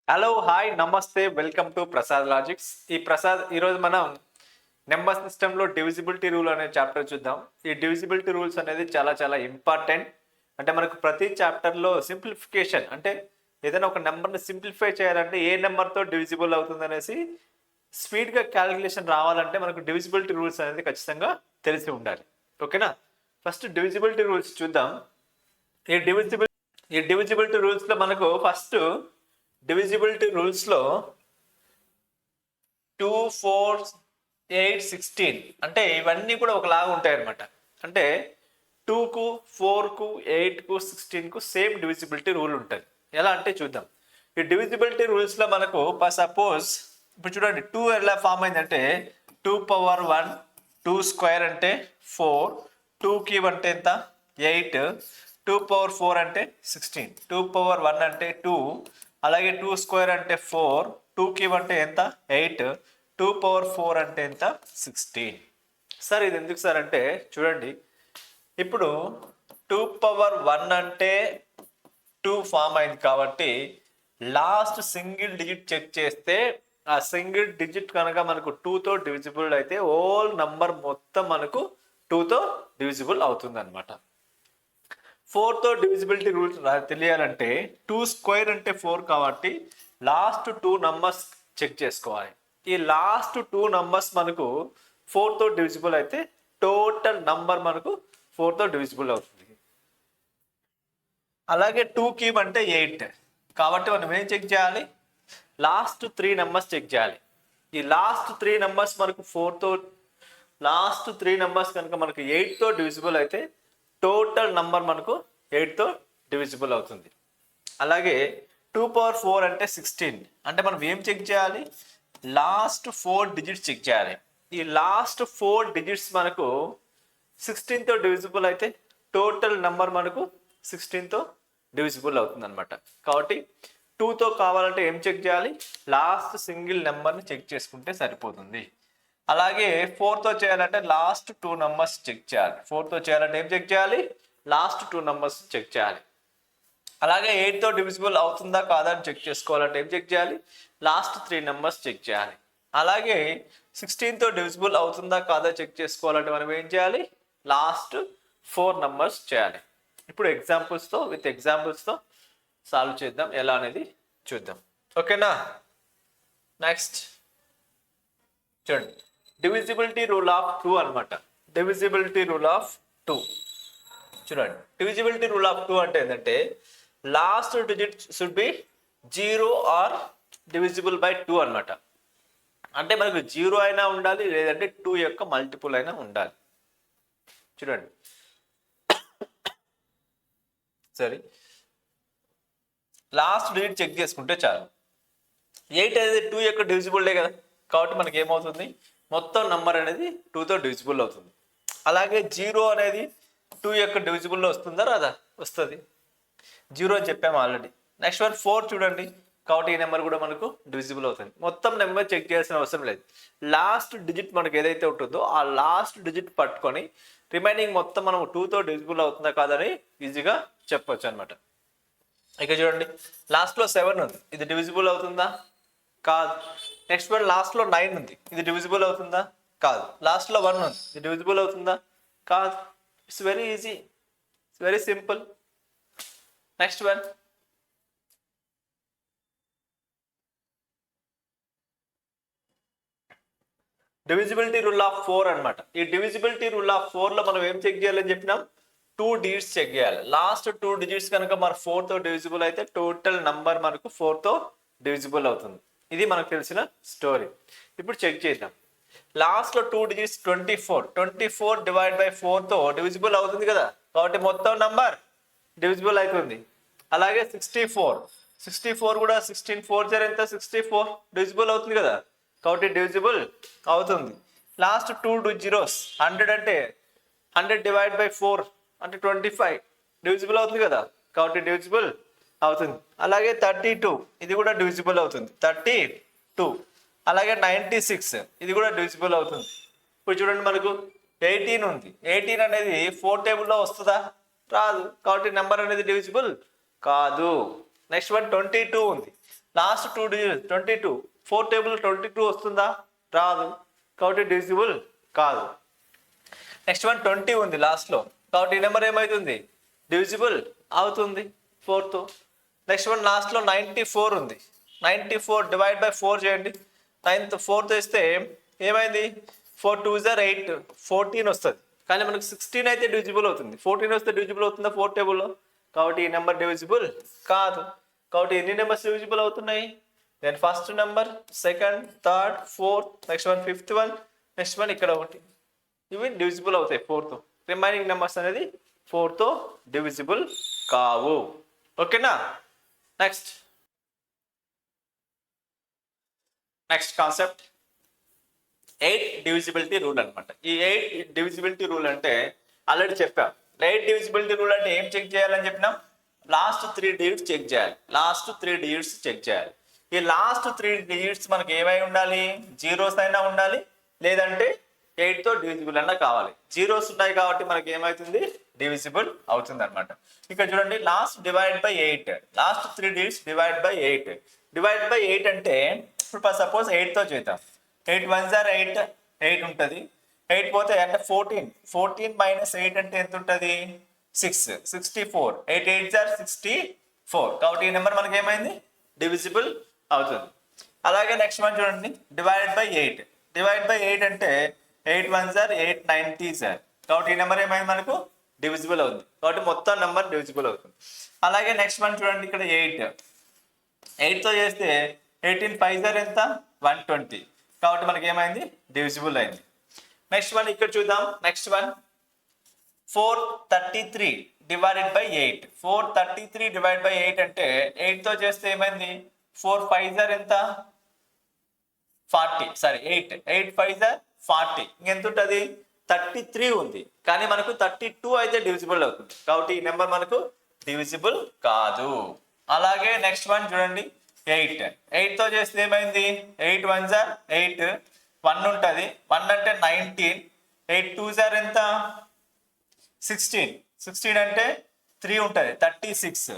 Hello hi నమస్తే welcome to Prasad logics. ఈరోజు మనం నెంబర్ సిస్టంలో డివిజిబిలిటీ రూల్ అనే చాప్టర్ చూద్దాం. ఈ డివిజిబిలిటీ రూల్స్ అనేది చాలా చాలా ఇంపార్టెంట్. అంటే మనకు ప్రతి చాప్టర్లో సింప్లిఫికేషన్, అంటే ఏదైనా ఒక నెంబర్ని సింప్లిఫై చేయాలంటే ఏ నెంబర్తో డివిజిబుల్ అవుతుంది అనేసి స్పీడ్గా క్యాలిక్యులేషన్ రావాలంటే మనకు డివిజిబిలిటీ రూల్స్ అనేది ఖచ్చితంగా తెలిసి ఉండాలి. ఓకేనా? ఫస్ట్ డివిజిబిలిటీ రూల్స్ చూద్దాం. ఈ డివిజిబిలిటీ రూల్స్లో మనకు ఫస్ట్ డివిజిబిలిటీ రూల్స్లో 2, 4, 8, 16 అంటే ఇవన్నీ కూడా ఒకలాగా ఉంటాయి అన్నమాట. అంటే 2కు 4కు 8కు 16కు సేమ్ డివిజిబిలిటీ రూల్ ఉంటుంది. ఎలా అంటే చూద్దాం. ఈ డివిజిబిలిటీ రూల్స్లో మనకు సపోజ్ ఇప్పుడు చూడండి, 2 ఎలా ఫామ్ అయిందంటే 2 పవర్ 1, 2 స్క్వేర్ అంటే 4, 2 క్యూబ్ అంటే ఎంత 8, 2 పవర్ 4 అంటే 16, 2 పవర్ 1 అంటే 2, అలాగే 2 స్క్వేర్ అంటే 4, 2 క్యూబ్ అంటే ఎంత 8, 2 పవర్ 4 అంటే ఎంత 16. సార్ ఇది ఎందుకు సార్ అంటే చూడండి, ఇప్పుడు 2 పవర్ 1 అంటే 2 ఫామ్ అయింది కాబట్టి లాస్ట్ సింగిల్ డిజిట్ చెక్ చేస్తే ఆ సింగిల్ డిజిట్ కనుక మనకు 2తో డివిజిబుల్ అయితే హోల్ నంబర్ మొత్తం మనకు 2తో డివిజిబుల్ అవుతుంది అనమాట. 4తో డివిజిబిలిటీ రూల్స్ తెలియాలంటే 2 స్క్వేర్ అంటే 4 కాబట్టి లాస్ట్ 2 నంబర్స్ చెక్ చేసుకోవాలి. ఈ లాస్ట్ 2 నంబర్స్ మనకు 4తో డివిజిబుల్ అయితే టోటల్ నంబర్ మనకు 4తో డివిజిబుల్ అవుతుంది. అలాగే 2 క్యూబ్ అంటే 8 కాబట్టి మనం ఏం చెక్ చేయాలి, లాస్ట్ 3 నంబర్స్ చెక్ చేయాలి. ఈ లాస్ట్ 3 నంబర్స్ మనకు 4తో, లాస్ట్ 3 నంబర్స్ కనుక మనకు 8తో డివిజిబుల్ అయితే టోటల్ నంబర్ మనకు 8తో డివిజిబుల్ అవుతుంది. అలాగే 2 పవర్ 4 అంటే 16 అంటే మనం ఏం చెక్ చేయాలి, లాస్ట్ 4 డిజిట్స్ చెక్ చేయాలి. ఈ లాస్ట్ 4 డిజిట్స్ మనకు 16తో డివిజిబుల్ అయితే టోటల్ నంబర్ మనకు 16తో డివిజిబుల్ అవుతుంది అనమాట. కాబట్టి 2తో కావాలంటే ఏం చెక్ చేయాలి, లాస్ట్ సింగిల్ నెంబర్ని చెక్ చేసుకుంటే సరిపోతుంది. అలాగే 4తో చేయాలంటే లాస్ట్ 2 నంబర్స్ చెక్ చేయాలి. 4తో చేయాలంటే ఏం చెక్ చేయాలి, లాస్ట్ 2 నంబర్స్ చెక్ చేయాలి. అలాగే 8తో డివిజిబుల్ అవుతుందా కాదా అని చెక్ చేసుకోవాలంటే ఏం చెక్ చేయాలి, లాస్ట్ 3 నంబర్స్ చెక్ చేయాలి. అలాగే 16తో డివిజిబుల్ అవుతుందా కాదా చెక్ చేసుకోవాలంటే మనం ఏం చేయాలి, లాస్ట్ 4 నంబర్స్ చేయాలి. ఇప్పుడు విత్ ఎగ్జాంపుల్స్తో సాల్వ్ చేద్దాం, ఎలా అనేది చూద్దాం. ఓకేనా? నెక్స్ట్ చూడండి, డివిజిబిలిటీ రూల్ ఆఫ్ 2 అనమాట. డివిజిబిలిటీ రూల్ ఆఫ్ 2 చూడండి. డివిజిబిలిటీ రూల్ ఆఫ్ 2 అంటే ఏంటంటే last digit should be 0 or divisible by 2 అనమాట. అంటే మనకు 0 అయినా ఉండాలి, లేదంటే 2 యొక్క మల్టిపుల్ అయినా ఉండాలి. చూడండి, సరే లాస్ట్ డిజిట్ చెక్ చేసుకుంటే చాలు. 8 అనేది 2 యొక్క డివిజిబుల్డే కదా, కాబట్టి మనకి ఏమవుతుంది, మొత్తం నంబర్ అనేది 2తో డివిజిబుల్ అవుతుంది. అలాగే 0 అనేది 2 యొక్క డివిజిబుల్లో వస్తుందా రాదా, వస్తుంది, 0 అని చెప్పాము ఆల్రెడీ. నెక్స్ట్ 4 చూడండి, కాబట్టి ఈ నెంబర్ కూడా మనకు డివిజిబుల్ అవుతుంది. మొత్తం నెంబర్ చెక్ చేయాల్సిన అవసరం లేదు. లాస్ట్ డిజిట్ మనకు ఏదైతే ఉంటుందో ఆ లాస్ట్ డిజిట్ పట్టుకొని రిమైనింగ్ మొత్తం మనం 2తో డివిజిబుల్ అవుతుందా కాదని ఈజీగా చెప్పొచ్చు అనమాట. ఇక చూడండి, లాస్ట్లో 7 ఉంది, ఇది డివిజిబుల్ అవుతుందా, కాదు. నెక్స్ట్ లాస్ట్లో 9 ఉంది, ఇది డివిజిబుల్ అవుతుందా, కాదు. లాస్ట్లో 1 ఉంది, ఇది డివిజిబుల్ అవుతుందా, కాదు. It's very easy, it's very simple. Next divisibility rule of 4 అనమాట. ఈ డివిజిబిలిటీ రూల్ ఆఫ్ 4లో మనం ఏం చెక్ చేయాలని చెప్పినాం, 2 డిజిట్స్ చెక్ చేయాలి. లాస్ట్ 2 డిజిట్స్ కనుక మన 4తో డివిజిబుల్ అయితే టోటల్ నంబర్ మనకు 4తో డివిజిబుల్ అవుతుంది. ఇది మనకు తెలిసిన స్టోరీ. ఇప్పుడు చెక్ చేద్దాం. లాస్ట్లో 2 డిజిట్స్ 24 డివైడ్ బై 4తో డివిజిబుల్ అవుతుంది కదా, కాబట్టి మొత్తం నంబర్ డివిజిబుల్ అవుతుంది. అలాగే 64 కూడా 16 4 ఎంత 64 డివిజిబుల్ అవుతుంది కదా, కాబట్టి డివిజిబుల్ అవుతుంది. లాస్ట్ 2 జీరోస్ 100 అంటే 100 డివైడ్ బై 4 అంటే 25 డివిజిబుల్ అవుతుంది కదా, కాబట్టి డివిజిబుల్ అవుతుంది. అలాగే 32 ఇది కూడా డివిజిబుల్ అవుతుంది, 32. అలాగే 96 ఇది కూడా డివిజిబుల్ అవుతుంది. ఇప్పుడు చూడండి, మనకు 18 ఉంది, 18 అనేది 4 టేబుల్లో వస్తుందా, రాదు, కాబట్టి నెంబర్ అనేది డివిజిబుల్ కాదు. నెక్స్ట్ 22 ఉంది, లాస్ట్ 2 డిజిట్స్ 22, 4 టేబుల్ 22 వస్తుందా? రాదు, కాబట్టి డివిజిబుల్ కాదు. నెక్స్ట్ వన్ 20 ఉంది లాస్ట్లో, కాబట్టి ఈ నెంబర్ ఏమవుతుంది? డివిజిబుల్ అవుతుంది 4తో. నెక్స్ట్ వన్ లాస్ట్లో 94 ఉంది, 94 డివైడ్ బై 4 చేయండి. 4తో ఇస్తే ఏమైంది? 4 2s are 8, 14 వస్తుంది. కానీ మనకు 16 అయితే డివిజిబుల్ అవుతుంది. 14 వస్తే డివిజిబుల్ అవుతుందా 4 టేబుల్లో? కాబట్టి ఈ నెంబర్ డివిజిబుల్ కాదు. కాబట్టి ఎన్ని నెంబర్స్ డివిజిబుల్ అవుతున్నాయి? Then first number, second, third, fourth, next one fifth one, next one ఇక్కడ ఒకటి. ఇవి డివిజిబుల్ అవుతాయి 4తో. రిమైనింగ్ నెంబర్స్ అనేది 4తో డివిజిబుల్ కావు. ఓకేనా? నెక్స్ట్ కాన్సెప్ట్ 8 డివిజిబిలిటీ రూల్ అనమాట. ఈ 8 డివిజిబిలిటీ రూల్ అంటే ఆల్రెడీ చెప్పాం. 8 డివిజిబిలిటీ రూల్ అంటే ఏం చెక్ చేయాలని చెప్పినాం? లాస్ట్ 3 డిజిట్స్ చెక్ చేయాలి. లాస్ట్ 3 డిజిట్స్ చెక్ చేయాలి. ఈ లాస్ట్ 3 డిజిట్స్ మనకి ఏమై ఉండాలి? జీరోస్ అయినా ఉండాలి, లేదంటే 8తో డివిజిబుల్ అన్నా కావాలి. జీరోస్ ఉన్నాయి కాబట్టి మనకి ఏమవుతుంది? డివిజిబుల్ అవుతుంది అనమాట. ఇక్కడ చూడండి, last divide by 8, last 3 digits divide by 8. Divide by 8 అంటే ఇప్పుడు సపోజ్ 8తో చేద్దాం. 8 1s are 8, 8 ఉంటుంది. 8 పోతే అంటే 14 మైనస్ 8 అంటే ఎంత ఉంటుంది? 6, 64. 8 8s are 64. కాబట్టి ఈ నెంబర్ మనకి ఏమైంది? డివిజిబుల్ అవుతుంది. అలాగే నెక్స్ట్ వన్ చూడండి, డివైడ్ బై 8. డివైడ్ బై 8 అంటే 8 1s are 8 90s are. కాబట్టి ఈ నెంబర్ ఏమైంది? మనకు డివిజిబుల్ అవుతుంది. కాబట్టి మొత్తం నెంబర్ డివిజిబుల్ అవుతుంది. అలాగే నెక్స్ట్ వన్ చూడండి, ఇక్కడ 8తో చేస్తే 18 5s are ఎంత? 120. కాబట్టి మనకి ఏమైంది? డివిజిబుల్ అయింది. నెక్స్ట్ వన్ ఇక్కడ చూద్దాం. Next one 433 divided by 8. 433 divide by 8 అంటే 8తో చేస్తే ఏమైంది? 4 5s are ఎంత? 40. Sorry 8 5s are 40. ఇంకెంత ఉంటుంది? 33 ఉంది. కానీ మనకు 32 అయితే డివిజిబుల్ అవుతుంది. కాబట్టి ఈ నెంబర్ మనకు డివిజిబుల్ కాదు. అలాగే నెక్స్ట్ వన్ చూడండి, 8తో చేస్తే ఏమైంది? 8 1s are 8, 1 ఉంటుంది. 1 అంటే 19. 8 2s are ఎంత? 16. 16 అంటే 3 ఉంటుంది, 36.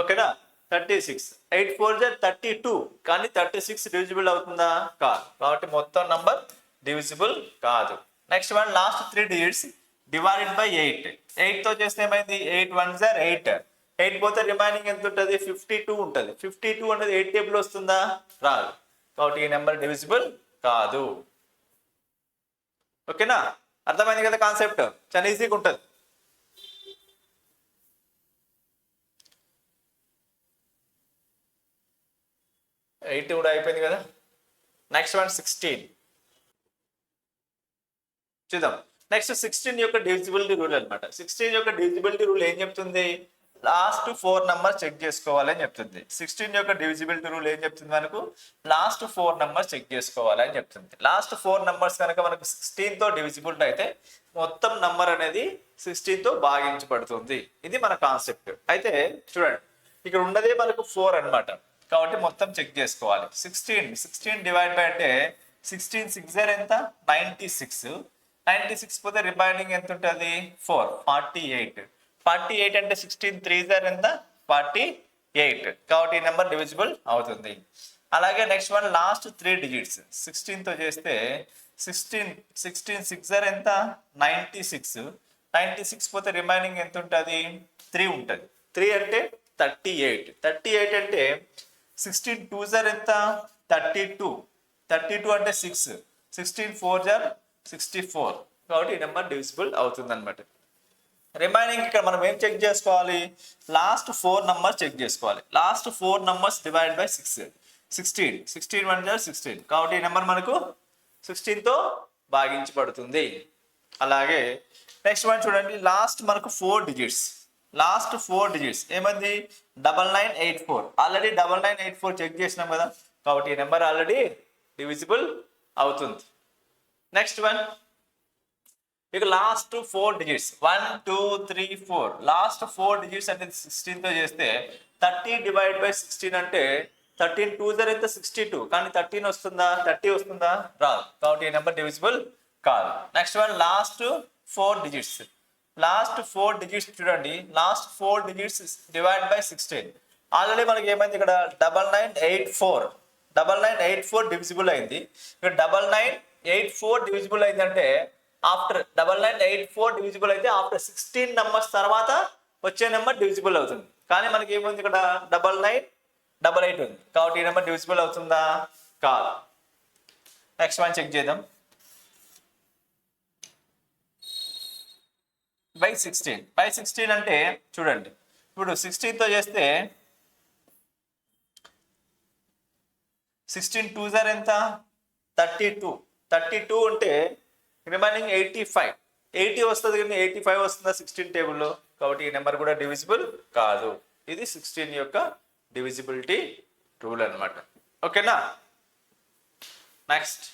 ఓకేనా? 36. 8 4s are 32. కానీ 36 డివిజిబుల్ అవుతుందా? కాదు. కాబట్టి మొత్తం నంబర్ డివిజిబుల్ కాదు. Next one last 3 digits divided by 8. 8తో చేస్తే ఏమైంది? 8 1s are 8. 8 పోతే రిమైనింగ్ ఎంత ఉంటుంది? 52 ఉంటుంది. 52 అనేది 8 టేబుల్ వస్తుందా? రాదు. కాబట్టి ఈ నెంబర్ డివిజిబుల్ కాదు. ఓకేనా? అర్థమైంది కదా కాన్సెప్ట్? చాలా ఈజీగా ఉంటుంది. ఎయిట్ కూడా అయిపోయింది కదా. నెక్స్ట్ వన్ 16 చూద్దాం. నెక్స్ట్ 16 యొక్క డివిజిబిలిటీ రూల్ అనమాట. 16 యొక్క డివిజిబిలిటీ రూల్ ఏం చెప్తుంది? లాస్ట్ 4 నంబర్స్ చెక్ చేసుకోవాలని చెప్తుంది. 16 యొక్క డివిజిబిలిటీ రూల్ ఏం చెప్తుంది? మనకు లాస్ట్ 4 నంబర్స్ చెక్ చేసుకోవాలని చెప్తుంది. లాస్ట్ 4 నంబర్స్ కనుక మనకు 16తో డివిజిబుల్ అయితే మొత్తం నంబర్ అనేది 16తో భాగించబడుతుంది. ఇది మన కాన్సెప్ట్. అయితే చూడండి, ఇక్కడ ఉన్నదే మనకు 4 అనమాట. కాబట్టి మొత్తం చెక్ చేసుకోవాలి. 16 డివైడ్ బై అంటే 16 6 ఎంత? 96. 96 పోతే రిమైనింగ్ ఎంత ఉంటుంది? 4 48. 48 అంటే 16 3s are ఎంత? 48. కాబట్టి ఈ నెంబర్ డివిజిబుల్ అవుతుంది. అలాగే నెక్స్ట్ వన్ లాస్ట్ 3 డిజిట్స్ 16తో చేస్తే 16 6 are ఎంత? 96. 96 పోతే రిమైనింగ్ ఎంత ఉంటుంది? 3 ఉంటుంది. 3 అంటే 38. 38 అంటే 16 2s are ఎంత? 32. 32 అంటే 6. 16 4s are 64. కాబట్టి ఈ నెంబర్ డివిజిబుల్ అవుతుంది అనమాట. రిమైనింగ్ ఇక్కడ మనం ఏం చెక్ చేసుకోవాలి? లాస్ట్ 4 నంబర్స్ చెక్ చేసుకోవాలి. Last 4 numbers divide by 6. 16 1 are 16. కాబట్టి ఈ నెంబర్ మనకు 16తో భాగించబడుతుంది. అలాగే నెక్స్ట్ వన్ చూడండి, లాస్ట్ మనకు 4 డిజిట్స్. లాస్ట్ 4 డిజిట్స్ ఏమంది? 9984. ఆల్రెడీ 9984 చెక్ చేసినాం కదా. కాబట్టి ఈ నెంబర్ ఆల్రెడీ డివిజిబుల్ అవుతుంది. నెక్స్ట్ వన్ ఇక లాస్ట్ 4 డిజిట్స్ 1 2 3 4. లాస్ట్ 4 డిజిట్స్ అనేది 16తో చేస్తే 30 డివైడ్ బై 16 అంటే 13 2s are ఎంత? 62. కానీ 13 వస్తుందా? 30 వస్తుందా? రాదు. కాబట్టి ఈ నెంబర్ డివిజిబుల్ కాదు. Next one last 4 digits. Last 4 digits చూడండి, last 4 digits divide by 16. Already మనకి ఏమైంది ఇక్కడ 9984 డివిజిబుల్ అయింది. ఇక్కడ 9984 డివిజిబుల్ అయిందంటే ఆఫ్టర్ 9984 డివిజిబుల్ అయితే ఆఫ్టర్ 16 నెంబర్స్ తర్వాత వచ్చే నెంబర్ డివిజిబుల్ అవుతుంది. కానీ మనకి ఏముంది ఇక్కడ 9988 ఉంది. కాబట్టి ఈ నెంబర్ డివిజిబుల్ అవుతుందా? కాదు. నెక్స్ట్ వన్ చెక్ చేద్దాం. బై 16 అంటే చూడండి, ఇప్పుడు 16తో చేస్తే 16 2 జార్ ఎంత? 32 అంటే రిమైనింగ్ 80 వస్తుంది, కానీ 85 వస్తుందా 16 టేబుల్లో? కాబట్టి ఈ నెంబర్ కూడా డివిజిబుల్ కాదు. ఇది 16 యొక్క డివిజిబిలిటీ రూల్ అన్నమాట. ఓకేనా? Next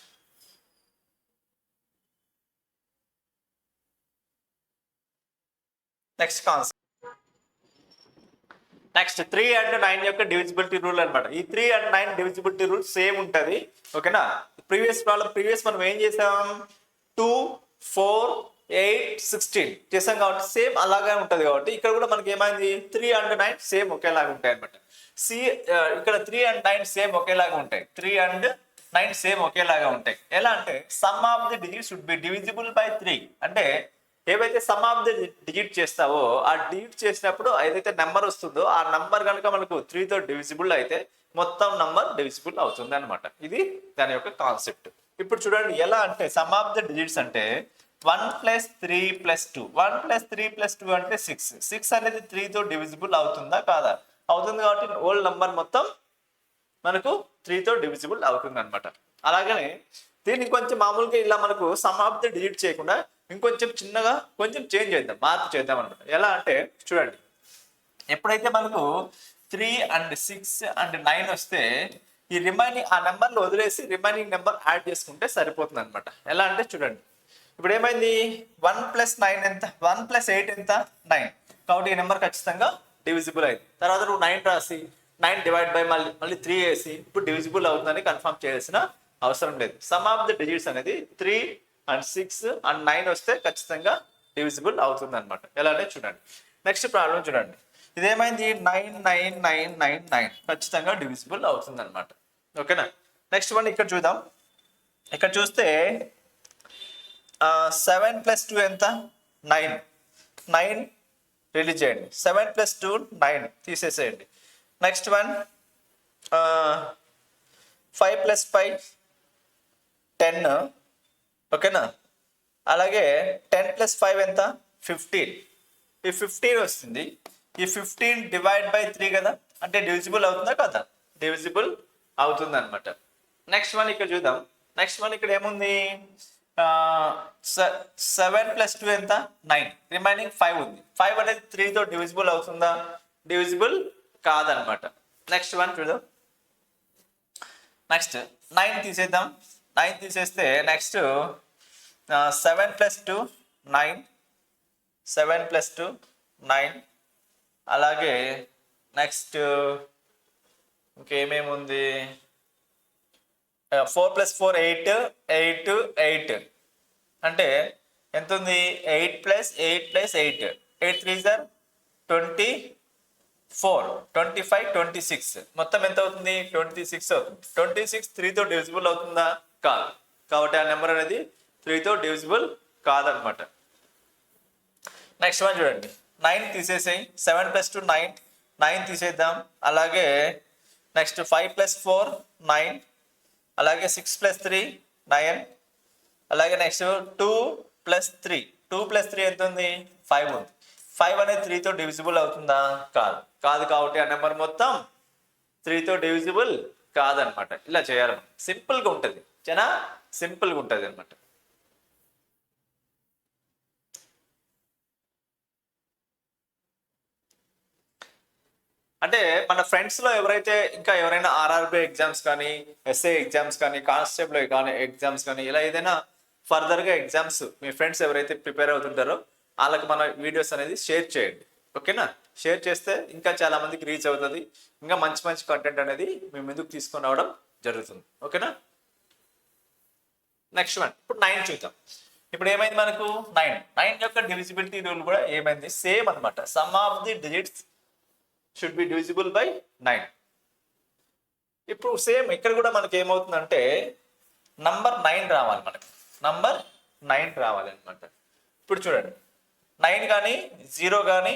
concept. నెక్స్ట్ 3 and 9 యొక్క డివిజిబిలిటీ రూల్ అనమాట. ఈ 3 and 9 డివిజిబిలిటీ రూల్ సేమ్ ఉంటుంది. ఓకేనా? ప్రీవియస్ మనం ఏం చేసాం? 2 4 8 16 చేసాం కాబట్టి సేమ్ అలాగే ఉంటుంది. కాబట్టి ఇక్కడ కూడా మనకి ఏమైంది? 3 and 9 సేమ్ ఒకేలాగా ఉంటాయి అనమాట. ఇక్కడ 3 and 9 సేమ్ ఒకేలాగా ఉంటాయి. 3 and 9 సేమ్ ఒకేలాగా ఉంటాయి. ఎలా అంటే sum of the digit should B divisible by 3. అంటే ఏవైతే సమ్ ఆఫ్ ది డిజిట్ చేస్తావో ఆ డిజిట్ చేసినప్పుడు ఏదైతే నెంబర్ వస్తుందో ఆ నెంబర్ కనుక మనకు 3తో డివిజిబుల్ అయితే మొత్తం నంబర్ డివిజిబుల్ అవుతుంది అనమాట. ఇది దాని యొక్క కాన్సెప్ట్. ఇప్పుడు చూడండి ఎలా అంటే సమ్ ఆఫ్ ది డిజిట్స్ అంటే 1 + 3 + 2 1 + 3 + 2 అంటే 6 అనేది 3తో డివిజిబుల్ అవుతుందా కాదా? అవుతుంది. కాబట్టి ఓల్డ్ నంబర్ మొత్తం మనకు 3తో డివిజిబుల్ అవుతుంది అనమాట. అలాగనే దీన్ని కొంచెం మామూలుగా ఇలా మనకు సమ్ ఆఫ్ ది డిజిట్ చేయకుండా ఇంకొంచెం చిన్నగా కొంచెం చేంజ్ చేద్దాం, మార్పు చేద్దాం అనమాట. ఎలా అంటే చూడండి, ఎప్పుడైతే మనకు 3 and 6 and 9 వస్తే ఈ రిమైనింగ్ ఆ నెంబర్లు వదిలేసి రిమైనింగ్ నెంబర్ యాడ్ చేసుకుంటే సరిపోతుంది అనమాట. ఎలా అంటే చూడండి, ఇప్పుడు ఏమైంది? 1 + 9 ఎంత? 1 + 8 ఎంత? 9. కాబట్టి ఈ నెంబర్ ఖచ్చితంగా డివిజిబుల్ అయింది. తర్వాత నువ్వు 9 రాసి 9 డివైడ్ బై మళ్ళీ 3 వేసి ఇప్పుడు డివిజిబుల్ అవుతుందని కన్ఫర్మ్ చేయాల్సిన అవసరం లేదు. సమ్ ఆఫ్ ది డిజిట్స్ అనేది 3 and 6 and 9 వస్తే ఖచ్చితంగా డివిజిబుల్ అవుతుంది అనమాట. ఎలా అంటే చూడండి, నెక్స్ట్ ప్రాబ్లం చూడండి. ఇదేమైంది? 9 ఖచ్చితంగా డివిజిబుల్ అవుతుంది అనమాట. ఓకేనా? నెక్స్ట్ వన్ ఇక్కడ చూద్దాం. ఇక్కడ చూస్తే 7 + 2 ఎంత? 9 రిలీజ్ చేయండి. 7 + 2 9 తీసేసేయండి. Next one 5 + 5 10. ఓకేనా? అలాగే 10 + 5 ఎంత? 15. ఈ 15 వస్తుంది. ఈ 15 డివైడ్ బై 3 కదా, అంటే డివిజిబుల్ అవుతుందా కదా? డివిజిబుల్ అవుతుంది అనమాట. నెక్స్ట్ వన్ ఇక్కడ చూద్దాం. నెక్స్ట్ వన్ ఇక్కడ ఏముంది? 7 + 2 ఎంత? 9. రిమైనింగ్ 5 ఉంది. 5 అనేది 3తో డివిజిబుల్ అవుతుందా? డివిజిబుల్ కాదనమాట. నెక్స్ట్ వన్ చూద్దాం. నెక్స్ట్ 9 తీసేద్దాం. 9 తీసేస్తే నెక్స్ట్ 7 + 2 9. 7 + 2 9. అలాగే నెక్స్ట్ ఇంకేమేమి ఉంది? 4 + 4 8 అంటే ఎంత ఉంది? 8 + 8 + 8 8 3 జార్ 24 25 26 మొత్తం ఎంత అవుతుంది? 26 అవుతుంది. 26 3తో డివిజిబుల్ అవుతుందా? కాదు. కాబట్టి ఆ నెంబర్ అనేది 3తో డివిజిబుల్ కాదనమాట. నెక్స్ట్ వన్ చూడండి. 9 తీసేసాయి. 7 + 2 9 తీసేద్దాం. అలాగే నెక్స్ట్ 5 + 4 9. అలాగే 6 + 3 9. అలాగే నెక్స్ట్ 2 + 3 ఎంత ఉంది? 5 ఉంది. 5 అనేది 3తో డివిజిబుల్ అవుతుందా? కాదు. కాబట్టి ఆ నెంబర్ మొత్తం 3తో డివిజిబుల్ కాదనమాట. ఇలా చేయాలి. సింపుల్గా ఉంటుంది, చాలా సింపుల్గా ఉంటుంది అనమాట. అంటే మన ఫ్రెండ్స్లో ఎవరైనా ఆర్ఆర్బి ఎగ్జామ్స్ కానీ, ఎస్ఏ ఎగ్జామ్స్ కానీ, కానిస్టేబుల్ కానీ ఎగ్జామ్స్ కానీ ఇలా ఏదైనా ఫర్దర్గా ఎగ్జామ్స్ మీ ఫ్రెండ్స్ ఎవరైతే ప్రిపేర్ అవుతుంటారో వాళ్ళకి మన వీడియోస్ అనేది షేర్ చేయండి. ఓకేనా? షేర్ చేస్తే ఇంకా చాలా మందికి రీచ్ అవుతుంది. ఇంకా మంచి కంటెంట్ అనేది మేము ముందుకు తీసుకొని రావడం జరుగుతుంది. ఓకేనా? నెక్స్ట్ వన్ ఇప్పుడు 9 చూద్దాం. ఇప్పుడు ఏమైంది మనకు? 9 యొక్క డివిజిబిలిటీ రూల్ కూడా ఏమైంది? సేమ్ అనమాట. Sum of the digits should be divisible by 9. ఇప్పుడు సేమ్ ఇక్కడ కూడా మనకి ఏమవుతుందంటే నంబర్ 9 రావాలి, మనకి నంబర్ 9 రావాలి అనమాట. ఇప్పుడు చూడండి 9 కానీ 0 కానీ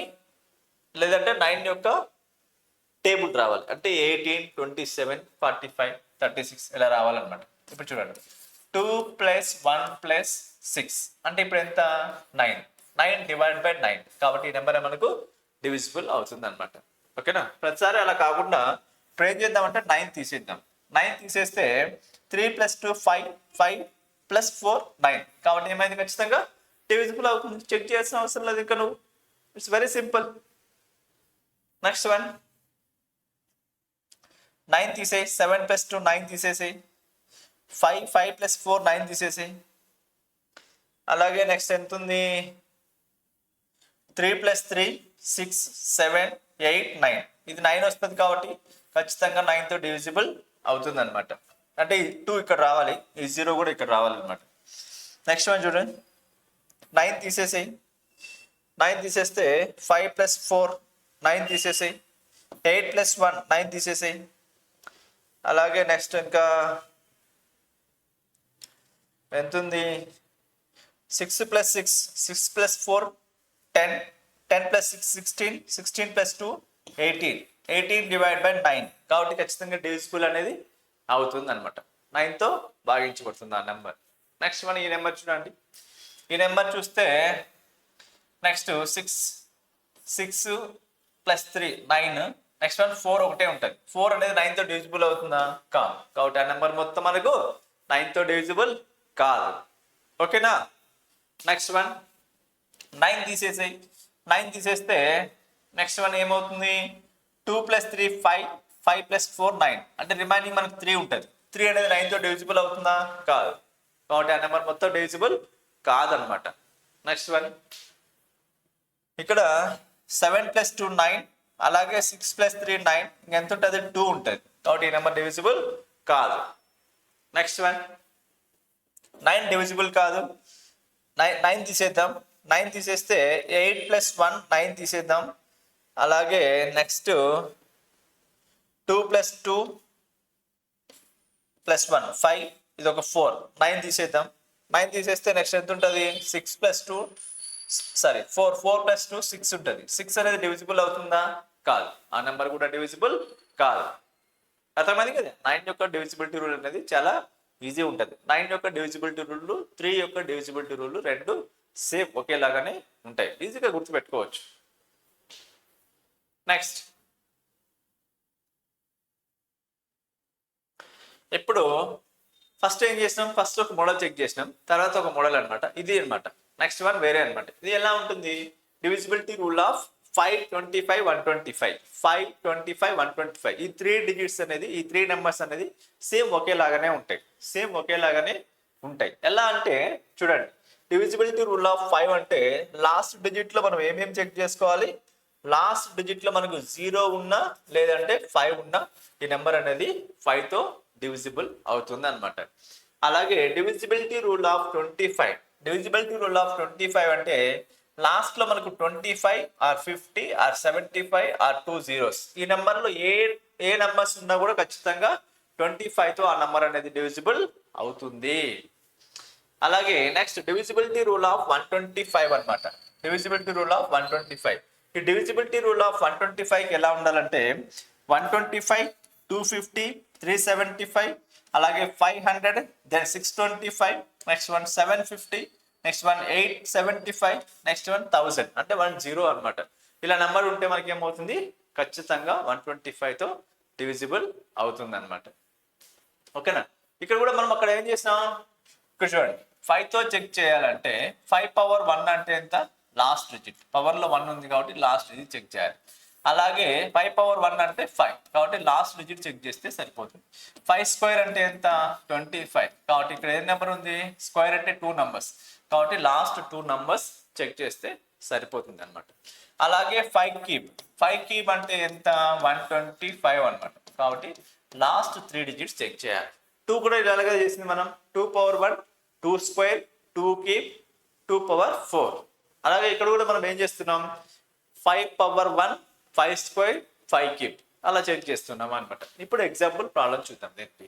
లేదంటే 9 యొక్క టేబుల్ రావాలి, అంటే 18, 27, 45, 36 ఇలా రావాలన్నమాట. ఇప్పుడు చూడండి 2 + 1 + 6 అంటే ఇప్పుడు ఎంత 9. 9 డివైడ్ బై 9 కాబట్టి ఈ నెంబర్ మనకు డివిజిబుల్ అవుతుంది అనమాట. ఓకేనా? ప్రతిసారి అలా కాకుండా ఇప్పుడు ఏం చేద్దామంటే 9 తీసేద్దాం. 9 తీసేస్తే 3 + 2 5, 5 + 4 9 కాబట్టి ఏమైంది ఖచ్చితంగా డివిజిబుల్ అవుతుంది. చెక్ చేయాల్సిన అవసరం లేదు ఇంకా నువ్వు. It's very simple. Next one 9 తీసేయి, 7 + 2 9 తీసేసేయి, 5 + 4 9 తీసేసేయి. అలాగే నెక్స్ట్ ఎంత ఉంది 3 + 3 6 7 8 9 ఇది 9 వస్తుంది కాబట్టి ఖచ్చితంగా 9తో డివిజిబుల్ అవుతుంది అనమాట. అంటే 2 ఇక్కడ రావాలి, ఈ 0 కూడా ఇక్కడ రావాలన్నమాట. నెక్స్ట్ వన్ చూడండి 9 తీసేసేయి. 9 తీసేస్తే 5 + 4 9 తీసేసేయి, 8 + 1 9 తీసేసేయి. అలాగే నెక్స్ట్ ఇంకా ఎంత ఉంది 6 + 6 6 + 4 10 10 + 6 16 16 + 2 18 18 డివైడ్ బై 9 కాబట్టి ఖచ్చితంగా డివిజిబుల్ అనేది అవుతుంది అనమాట. 9తో భాగించబడుతుంది ఆ నెంబర్. నెక్స్ట్ మనం ఈ నెంబర్ చూడండి. ఈ నెంబర్ చూస్తే నెక్స్ట్ 6 + 3 9 నెక్స్ట్ వన్ 4 ఒకటే ఉంటుంది. 4 అనేది 9తో డివిజిబుల్ అవుతుందా? కాదు. కాబట్టి ఆ నెంబర్ మొత్తం మనకు 9తో డివిజిబుల్ కాదు. ఓకేనా? Next one 9 తీసేసాయి. 9 తీసేస్తే నెక్స్ట్ వన్ ఏమవుతుంది 2 + 3 5 5 + 4 9 అంటే రిమైనింగ్ మనకు 3 ఉంటుంది. 3 అనేది 9తో డివిజిబుల్ అవుతుందా? కాదు. కాబట్టి ఆ నెంబర్ మొత్తం డివిజిబుల్ కాదనమాట. నెక్స్ట్ వన్ ఇక్కడ 7 + 2 9 అలాగే 6 + 3 9 ఇంకెంత ఉంటుంది 2 ఉంటుంది. కాబట్టి ఈ నెంబర్ డివిజిబుల్ కాదు. నెక్స్ట్ వన్ 9 డివిజిబుల్ కాదు. 9 తీసేద్దాం. 9 తీసేస్తే 8 + 1 9 తీసేద్దాం. అలాగే నెక్స్ట్ 2 + 2 + 1 5 ఇది ఒక 4 9 తీసేద్దాం. 9 తీసేస్తే నెక్స్ట్ ఎంత ఉంటుంది 6 + 2 సారీ 4 + 2 6 ఉంటుంది. 6 అనేది డివిజిబుల్ అవుతుందా? కాదు. ఆ నెంబర్ కూడా డివిజిబుల్ కాదు. అర్థమైంది కదా? 9 యొక్క డివిజిబిలిటీ రూల్ అనేది చాలా ఈజీ ఉంటుంది. 9 యొక్క డివిజిబిలిటీ రూల్ 3 యొక్క డివిజిబిలిటీ రూల్ రెండు సేమ్ ఒకేలాగానే ఉంటాయి. ఈజీగా గుర్తుపెట్టుకోవచ్చు. నెక్స్ట్ ఇప్పుడు ఫస్ట్ ఏం చేసినాం, ఫస్ట్ ఒక మోడల్ చెక్ చేసినాం, తర్వాత ఒక మోడల్ అనమాట. ఇది అనమాట. నెక్స్ట్ వన్ వేరే అనమాట. ఇది ఎలా ఉంటుంది డివిజిబిలిటీ రూల్ ఆఫ్ 5 25 125 5 25 125 ఈ 3 డిజిట్స్ అనేది ఈ 3 నెంబర్స్ అనేది సేమ్ ఒకేలాగానే ఉంటాయి. సేమ్ ఒకేలాగానే ఉంటాయి. ఎలా అంటే చూడండి డివిజిబిలిటీ రూల్ ఆఫ్ 5 అంటే లాస్ట్ డిజిట్ లో మనం ఏమేమి చెక్ చేసుకోవాలి, లాస్ట్ డిజిట్ లో మనకు 0 ఉన్నా లేదంటే 5 ఉన్నా ఈ నెంబర్ అనేది 5తో డివిజిబుల్ అవుతుంది అనమాట. అలాగే divisibility rule of 25 divisibility rule of 25 అంటే లాస్ట్ లో మనకు 25 ఆర్ 50 ఆర్ 75 ఆర్ 2 zeros ఈ నెంబర్ లో ఏ నెంబర్స్ ఉన్నా కూడా ఖచ్చితంగా 25తో ఆ నెంబర్ అనేది డివిజిబుల్ అవుతుంది. అలాగే నెక్స్ట్ డివిజిబిలిటీ రూల్ ఆఫ్ 125 అనమాట. డివిజిబిలిటీ రూల్ ఆఫ్ 125 ఈ డివిజిబిలిటీ రూల్ ఆఫ్ 125 ఎలా ఉండాలంటే 125 250 375 అలాగే 500 దెన్ 625 next one 750 next one 875 next one 1000 అంటే 10 అనమాట. ఇలా నెంబర్ ఉంటే మనకి ఏమవుతుంది ఖచ్చితంగా 125తో డివిజిబుల్ అవుతుంది అనమాట. ఓకేనా? ఇక్కడ కూడా మనం అక్కడ ఏం చేసాం ఇక్కడ చూడండి 5తో చెక్ చేయాలంటే 5 పవర్ 1 అంటే ఎంత లాస్ట్ డిజిట్, పవర్ లో 1 ఉంది కాబట్టి లాస్ట్ డిజిట్ చెక్ చేయాలి. అలాగే 5 పవర్ 1 అంటే 5 కాబట్టి లాస్ట్ డిజిట్ చెక్ చేస్తే సరిపోతుంది. 5 స్క్వేర్ అంటే ఎంత 25 కాబట్టి ఇక్కడ ఏ నెంబర్ ఉంది స్క్వేర్ అంటే 2 నంబర్స్ కాబట్టి లాస్ట్ 2 నంబర్స్ చెక్ చేస్తే సరిపోతుంది అనమాట. అలాగే 5 క్యూబ్ అంటే ఎంత 125 అనమాట కాబట్టి లాస్ట్ 3 డిజిట్స్ చెక్ చేయాలి. 2 కూడా ఇలాగే చేసింది మనం 2 పవర్ 1 2 స్క్వేర్ 2 క్యూబ్ 2 పవర్ 4 అలాగే ఇక్కడ కూడా మనం ఏం చేస్తున్నాం 5 పవర్ 1 5 స్క్వేర్ 5 క్యూబ్ అలా చెక్ చేస్తున్నాం అనమాట. ఇప్పుడు ఎగ్జాంపుల్ ప్రాబ్లం చూద్దాం దీనికి.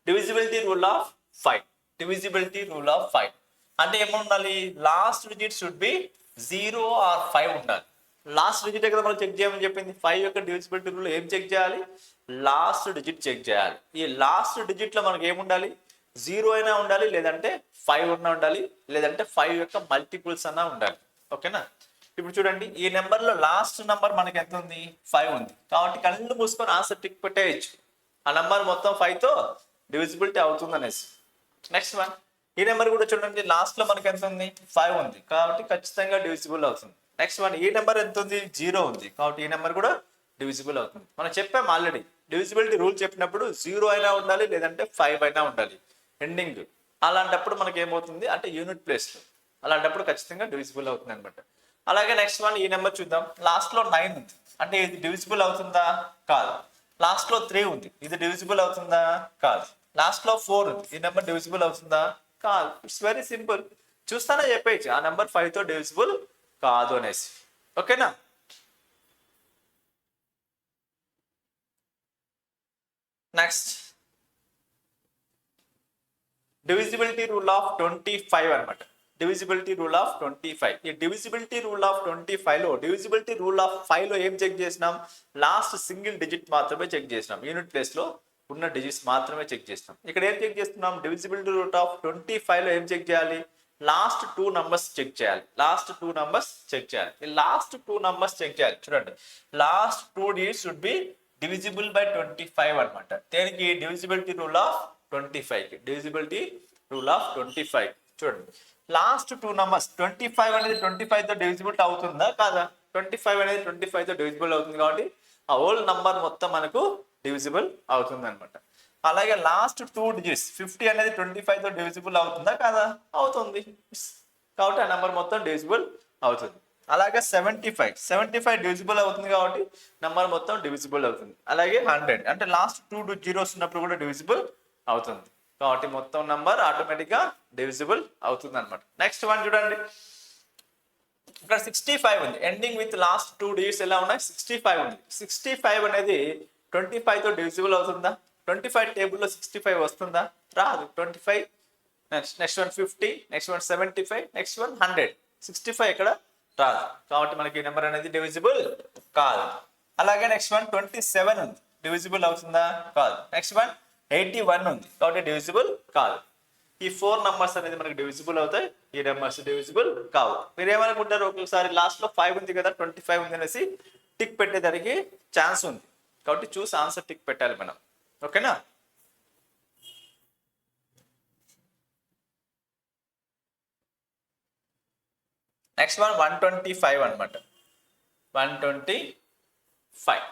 Divisibility rule of 5. Divisibility rule of 5 అంటే ఏముండాలి? Last digit should be 0 or 5 ఉండాలి. లాస్ట్ డిజిట్ కదా మనం చెక్ చేయమని చెప్పింది. 5 యొక్క డివిజిబిలిటీ రూల్ ఏం చెక్ చేయాలి? లాస్ట్ డిజిట్ చెక్ చేయాలి. ఈ లాస్ట్ డిజిట్ లో మనకి ఏముండాలి? 0 అయినా ఉండాలి, లేదంటే 5 అన్నా ఉండాలి, లేదంటే 5 యొక్క మల్టిపుల్స్ అన్నా ఉండాలి. ఓకేనా? ఇప్పుడు చూడండి, ఈ నెంబర్ లో లాస్ట్ నెంబర్ మనకి ఎంత ఉంది? 5 ఉంది. కాబట్టి కళ్ళు మూసుకొని ఆన్సర్ టిక్ పెట్టేయచ్చు. ఆ నెంబర్ మొత్తం 5 తో డివిజిబిలిటీ అవుతుంది అనేసి. నెక్స్ట్ వన్, ఈ నెంబర్ కూడా చూడండి, లాస్ట్ లో మనకి ఎంత ఉంది? 5 ఉంది. కాబట్టి ఖచ్చితంగా డివిజిబుల్ అవుతుంది. నెక్స్ట్ వన్, ఈ నెంబర్ ఎంత ఉంది? 0 ఉంది. కాబట్టి ఈ నెంబర్ కూడా డివిజిబుల్ అవుతుంది. మనం చెప్పాం ఆల్రెడీ, డివిజిబిలిటీ రూల్ చెప్పినప్పుడు 0 అయినా ఉండాలి, లేదంటే 5 అయినా ఉండాలి ఎండింగ్. అలాంటప్పుడు మనకి ఏమవుతుంది అంటే యూనిట్ ప్లేస్ లో, అలాంటప్పుడు ఖచ్చితంగా డివిజిబుల్ అవుతుంది అనమాట. అలాగే నెక్స్ట్ వన్, ఈ నెంబర్ చూద్దాం. లాస్ట్ లో 9 ఉంది, అంటే ఇది డివిజిబుల్ అవుతుందా? కాదు. లాస్ట్ లో 3 ఉంది, ఇది డివిజిబుల్ అవుతుందా? కాదు. లాస్ట్ లో 4 ఉంది, ఈ నెంబర్ డివిజిబుల్ అవుతుందా? కాదు. ఇట్స్ వెరీ సింపుల్, చూస్తానే చెప్పేయచ్చు ఆ నెంబర్ 5 తో డివిజిబుల్ కాదు అనేసి. ఓకేనా? నెక్స్ట్, డివిజిబిలిటీ రూల్ ఆఫ్ 25 అనమాట. Divisibility rule of 25. ఈ డివిజిబిలిటీ రూల్ ఆఫ్ 25 లో, డివిజిబిలిటీ రూల్ ఆఫ్ 5 లో ఏం చెక్ చేసినాం? లాస్ట్ సింగిల్ డిజిట్ మాత్రమే చెక్ చేసినాం. యూనిట్ ప్లేస్ లో ఉన్న డిజిట్స్ మాత్రమే చెక్ చేసినాం. ఇక్కడ ఏం చెక్ చేస్తున్నాం? డివిజిబిలిటీ రూల్ ఆఫ్ 25 లో ఏం చెక్ చేయాలి? లాస్ట్ 2 నంబర్స్ చెక్ చేయాలి. లాస్ట్ 2 నంబర్స్ చెక్ చేయాలి. ఈ లాస్ట్ 2 నంబర్స్ చెక్ చేయాలి. చూడండి, last 2 digits should be divisible by 25 అనమాట. దేనికి? డివిజిబిలిటీ రూల్ ఆఫ్ 25 కి. Divisibility rule of 25. చూడండి, లాస్ట్ 2 నంబర్స్, 25 అనేది 25 తో డివిజిబుల్ అవుతుందా కాదా? 25 అనేది 25 తో డివిజిబుల్ అవుతుంది. కాబట్టి ఆ హోల్ నంబర్ మొత్తం మనకు డివిజిబుల్ అవుతుంది అనమాట. అలాగే లాస్ట్ 2 డిజిట్స్, 50 అనేది 25 తో డివిజిబుల్ అవుతుందా కాదా? అవుతుంది. కాబట్టి ఆ నెంబర్ మొత్తం డివిజిబుల్ అవుతుంది. అలాగే 75 డివిజిబుల్ అవుతుంది, కాబట్టి నెంబర్ మొత్తం డివిజిబుల్ అవుతుంది. అలాగే 100 అంటే లాస్ట్ 2 జీరోస్ ఉన్నప్పుడు కూడా డివిజిబుల్ అవుతుంది. కాబట్టి మొత్తం నంబర్ ఆటోమేటిక్ గా డివిజిబుల్ అవుతుంది అనమాట. నెక్స్ట్ వన్ చూడండి, ఇక్కడ 65 ఉంది. ఎండింగ్ విత్ లాస్ట్ 2 డిజిట్స్ ఎలా ఉన్నాయి? 65 ఉంది. 65 అనేది 25 తో డివిజిబుల్ అవుతుందా? 25 టేబుల్లో 65 వస్తుందా? రాదు. 25, next one 50, next one 75, next one 100. 65 ఇక్కడ రాదు. కాబట్టి మనకి ఈ నెంబర్ అనేది డివిజిబుల్ కాదు. అలాగే నెక్స్ట్ వన్ 27 ఉంది, డివిజిబుల్ అవుతుందా? కాదు. నెక్స్ట్ వన్ 81 ఉంది, కాబట్టి డివిజిబుల్ కాదు. ఈ 4 నంబర్స్ అనేది మనకి డివిజిబుల్ అవుతాయి, ఈ నెంబర్స్ డివిజిబుల్ కావు. మీరు ఏమనుకుంటారు? ఒకసారి లాస్ట్ లో 5 ఉంది కదా, 25 ఉంది అనేసి టిక్ పెట్టేదానికి ఛాన్స్ ఉంది. కాబట్టి చూసి ఆన్సర్ టిక్ పెట్టాలి మనం. ఓకేనా? నెక్స్ట్ వన్ 125 అనమాట. 125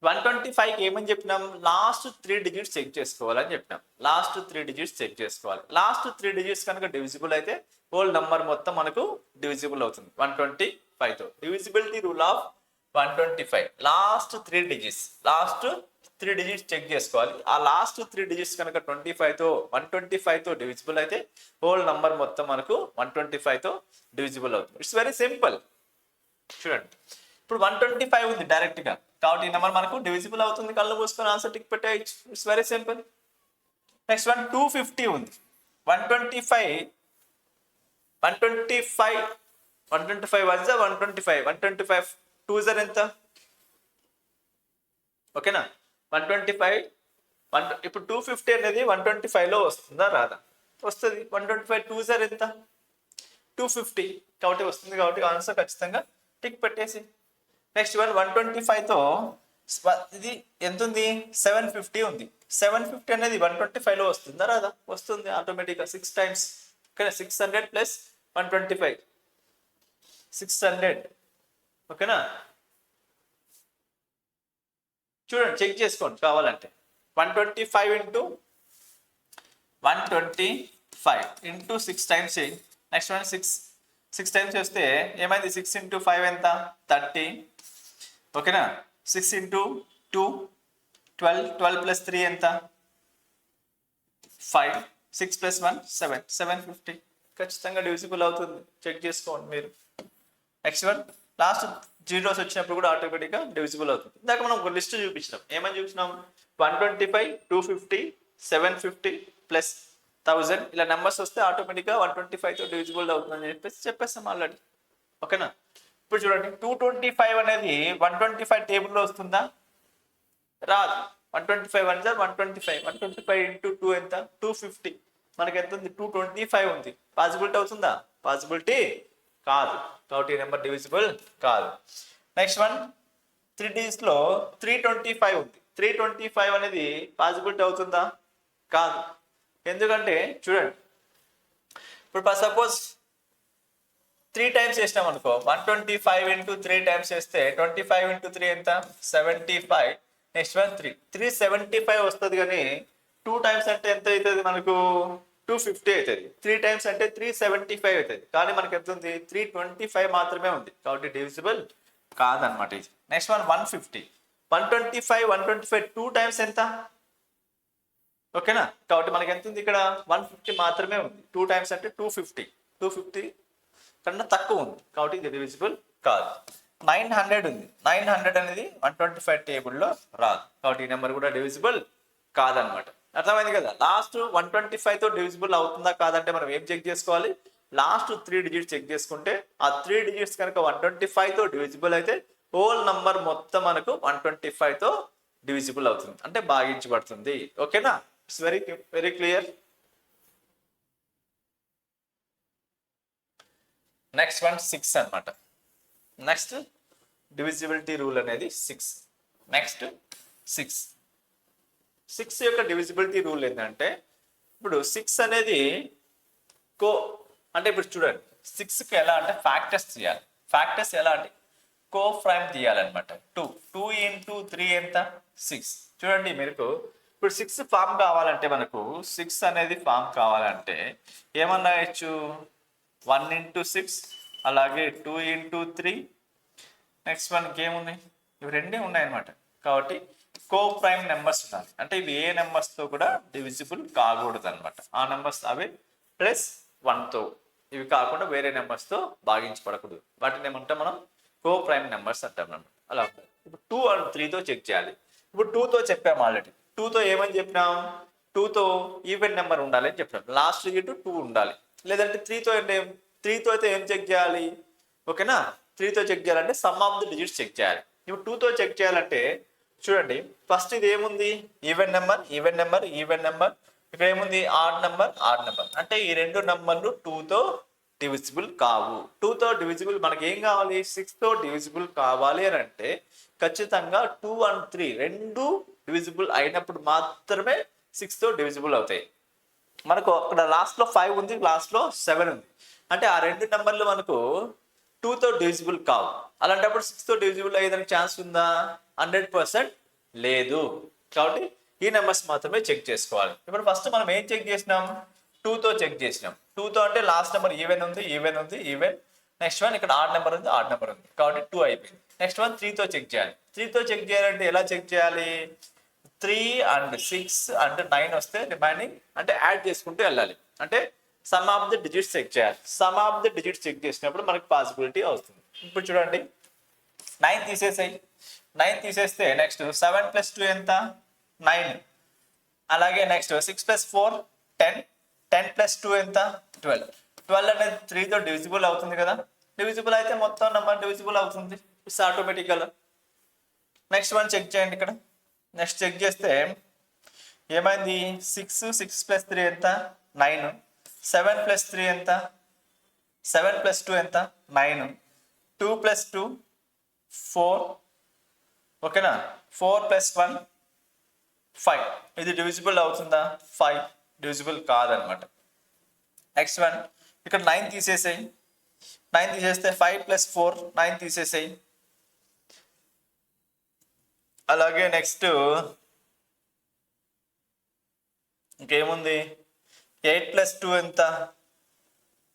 125కి ఏమని చెప్పినాం? లాస్ట్ 3 డిజిట్స్ చెక్ చేసుకోవాలని చెప్పినాం. లాస్ట్ 3 డిజిట్స్ చెక్ చేసుకోవాలి. లాస్ట్ 3 డిజిట్స్ కనుక డివిజిబుల్ అయితే హోల్ నంబర్ మొత్తం మనకు డివిజిబుల్ అవుతుంది 125 తో. Divisibility rule of 125, last 3 digits, last 3 digits check చేసుకోవాలి. ఆ లాస్ట్ 3 డిజిట్స్ కనుక 125 తో డివిజిబుల్ అయితే హోల్ నంబర్ మొత్తం మనకు 125 తో డివిజిబుల్ అవుతుంది. It's very simple. చూడండి, ఇప్పుడు 125 ఉంది డైరెక్ట్ గా, కాబట్టి ఈ నెంబర్ మనకు డివిజిబుల్ అవుతుంది. కళ్ళు మూసుకొని ఆన్సర్ టిక్ పెట్టే. It's very simple. Next one 250 ఉంది. 125 వన్ జా 125 2 జర్ ఎంత? ఓకేనా? 125 ఇప్పుడు 250 అనేది 125 లో వస్తుందా రాదా? వస్తుంది. 125 2 జర్ ఎంత? 250, కాబట్టి వస్తుంది. కాబట్టి ఆన్సర్ ఖచ్చితంగా టిక్ పెట్టేసి. నెక్స్ట్ వన్ 125 తో ఇది ఎంత ఉంది? 750 ఉంది. 750 అనేది 125 లో వస్తుందా రాదా? వస్తుంది ఆటోమేటిక్గా. 6 టైమ్స్. ఓకేనా? 600 ప్లస్ 125, 600. ఓకేనా? చూడండి, చెక్ చేసుకోండి కావాలంటే. 125 ఇంటూ 125 ఇంటూ 6 టైమ్స్ చేయి. నెక్స్ట్ వన్ 6 టైమ్స్ చేస్తే ఏమైంది? 6 ఇంటూ 5 ఎంత? 30. ఓకేనా? 6 ఇంటూ 2 12 ప్లస్ 3 ఎంత? 5. 6 ప్లస్ 1 7, 750. ఖచ్చితంగా డివిజిబుల్ అవుతుంది, చెక్ చేసుకోండి మీరు. నెక్స్ట్ వన్, లాస్ట్ జీరోస్ వచ్చినప్పుడు కూడా ఆటోమేటిక్గా డివిజిబుల్ అవుతుంది. ఇందాక మనం ఒక లిస్ట్ చూపించినాం, ఏమని చూపించినాం, 125, 250, 750 ప్లస్ 1000 ఇలా నెంబర్స్ వస్తే ఆటోమేటిక్గా 125తో డివిజిబుల్ అవుతుందని చెప్పేస్తాం ఆల్రెడీ. ఓకేనా? ఇప్పుడు చూడండి, 225 అనేది 125 టేబుల్లో వస్తుందా? రాదు. 125 1 సార్ 125, 125 ఇంటూ 2 ఎంత? 250. మనకి ఎంత ఉంది? 225 ఉంది. పాసిబిలిటీ అవుతుందా? పాసిబిలిటీ కాదు. కాబట్టి ఈ నెంబర్ డివిజిబుల్ కాదు. నెక్స్ట్ వన్, 3 digits లో 325 ఉంది. 325 అనేది పాసిబిలిటీ అవుతుందా? కాదు. ఎందుకంటే చూడండి, ఇప్పుడు సపోజ్ 3 టైమ్స్ చేసినాం అనుకో, 125 ఇంటూ 3 టైమ్స్ చేస్తే 25 ఇంటూ 3 ఎంత? 75. నెక్స్ట్ వన్ 375 వస్తుంది, కానీ 2 టైమ్స్ అంటే ఎంత అవుతుంది మనకు? 250 అవుతుంది. 3 టైమ్స్ అంటే 375 అవుతుంది, కానీ మనకి ఎంత ఉంది? 325 మాత్రమే ఉంది. కాబట్టి డివిజిబుల్ కాదనమాట ఇది. నెక్స్ట్ వన్ 150, 125 125 2 టైమ్స్ ఎంత? ఓకేనా? కాబట్టి మనకి ఎంత ఉంది ఇక్కడ? 150 మాత్రమే ఉంది. 2 టైమ్స్ అంటే 250, 250 కన్నా తక్కువ ఉంది. కాబట్టి ఇది డివిజిబుల్ కాదు. 900 ఉంది. 900 అనేది 125 టేబుల్లో రాదు. కాబట్టి ఈ నెంబర్ కూడా డివిజిబుల్ కాదనమాట. అర్థమైంది కదా? లాస్ట్ 125తో డివిజిబుల్ అవుతుందా కాదంటే మనం ఏం చెక్ చేసుకోవాలి? లాస్ట్ 3 డిజిట్స్ చెక్ చేసుకుంటే ఆ 3 డిజిట్స్ కనుక 125తో డివిజిబుల్ అయితే హోల్ నంబర్ మొత్తం మనకు 125తో డివిజిబుల్ అవుతుంది, అంటే భాగించబడుతుంది. ఓకేనా? It's very very clear. Next one 6 అనమాట. నెక్స్ట్ డివిజిబిలిటీ రూల్ అనేది 6. నెక్స్ట్ 6 యొక్క డివిజిబిలిటీ రూల్ ఏంటంటే, ఇప్పుడు 6 అనేది అంటే ఇప్పుడు చూడండి, 6కి ఎలా అంటే ఫ్యాక్టర్స్ తీయాలి. ఫ్యాక్టర్స్ ఎలా అంటే కో ప్రైమ్ తీయాలన్నమాట. 2 ఇంటూ 3 ఎంత? 6. చూడండి మీరు, ఇప్పుడు 6 ఫామ్ కావాలంటే మనకు 6 అనేది ఫామ్ కావాలంటే ఏమన్నా ఇచ్చు, 1 ఇంటూ 6, అలాగే 2 ఇంటూ 3. నెక్స్ట్ వన్కి ఏముంది? ఇవి రెండే ఉన్నాయన్నమాట. కాబట్టి కో ప్రైమ్ నెంబర్స్ ఉండాలి. అంటే ఇవి ఏ నెంబర్స్తో కూడా డివిజిబుల్ కాకూడదు అనమాట. ఆ నెంబర్స్ అవి +1తో, ఇవి కాకుండా వేరే నెంబర్స్తో భాగించబడకూడదు. వాటిని ఏమంటాం మనం? కో ప్రైమ్ నెంబర్స్ అంటాం అన్నమాట. అలా ఉంటుంది. ఇప్పుడు 2 అండ్ 3తో చెక్ చేయాలి. ఇప్పుడు 2తో చెప్పాము ఆల్రెడీ. 2తో ఏమని చెప్పినాం? 2తో ఈవెన్ నెంబర్ ఉండాలి అని చెప్పినాం. లాస్ట్ డిజిట్ 2 ఉండాలి. లేదంటే 3తో అయితే ఏం చెక్ చేయాలి? ఓకేనా? 3తో చెక్ చేయాలంటే sum of the digits check చేయాలి. ఇప్పుడు 2తో చెక్ చేయాలంటే చూడండి, ఫస్ట్ ఇది ఏముంది? Even number, even number, even number. ఇక్కడ ఏముంది? Odd number, odd number. అంటే ఈ రెండు నెంబర్లు 2తో డివిజిబుల్ కావు. 2తో డివిజిబుల్ మనకి ఏం కావాలి? 6తో డివిజిబుల్ కావాలి అని అంటే ఖచ్చితంగా 2 and 3 రెండు డివిజిబుల్ అయినప్పుడు మాత్రమే 6తో డివిజిబుల్ అవుతాయి. మనకు అక్కడ లాస్ట్లో 5 ఉంది, లాస్ట్లో 7 ఉంది. అంటే ఆ రెండు నెంబర్లు మనకు 2తో డివిజిబుల్ కావు. అలాంటప్పుడు 6తో డివిజిబుల్ అయ్యేదానికి ఛాన్స్ ఉందా? 100% లేదు. కాబట్టి ఈ నెంబర్స్ మాత్రమే చెక్ చేసుకోవాలి. ఇప్పుడు ఫస్ట్ మనం ఏం చెక్ చేసినాం? 2తో చెక్ చేసినాం. 2తో అంటే లాస్ట్ నెంబర్ ఈవెన్ ఉంది, ఈవెన్ ఉంది, ఈవెన్. నెక్స్ట్ వన్ ఇక్కడ ఆడ్ నెంబర్ ఉంది, ఆడ్ నెంబర్ ఉంది. కాబట్టి 2 అయిపోయింది. నెక్స్ట్ వన్ 3తో చెక్ చేయాలి. 3తో చెక్ చేయాలంటే ఎలా చెక్ చేయాలి? 3 and 6 and 9 వస్తే రిమైనింగ్ అంటే యాడ్ చేసుకుంటూ వెళ్ళాలి. అంటే sum of the digits check చేయాలి. Sum of the digits check చేసినప్పుడు మనకి పాసిబిలిటీ వస్తుంది. ఇప్పుడు చూడండి, 9 తీసేసాయి. 9 తీసేస్తే నెక్స్ట్ 7 + 2 ఎంత? 9. అలాగే నెక్స్ట్ 6 + 4 10. 10 + 2 ఎంత? 12. 12 అనేది 3తో డివిజిబుల్ అవుతుంది కదా? డివిజిబుల్ అయితే మొత్తం నెంబర్ డివిజిబుల్ అవుతుంది. ఇట్స్ ఆటోమేటిక్గా. నెక్స్ట్ వన్ చెక్ చేయండి ఇక్కడ. నెక్స్ట్ చెక్ చేస్తే ఏమైంది? 6 + 3 ఎంత? 9. 7 + 3 ఎంత? 7 + 2 ఎంత? 9. 2 + 2 4. ఓకేనా? 4 + 1 5. ఇది డివిజిబుల్ అవుతుందా? 5 డివిజిబుల్ కాదనమాట. నెక్స్ట్ వన్ ఇక్కడ 9 తీసేసాయి. 9 తీసేస్తే 5 + 4 9 తీసేసాయి. అలాగే నెక్స్ట్ ఇంకేముంది? 8 + 2 ఎంత?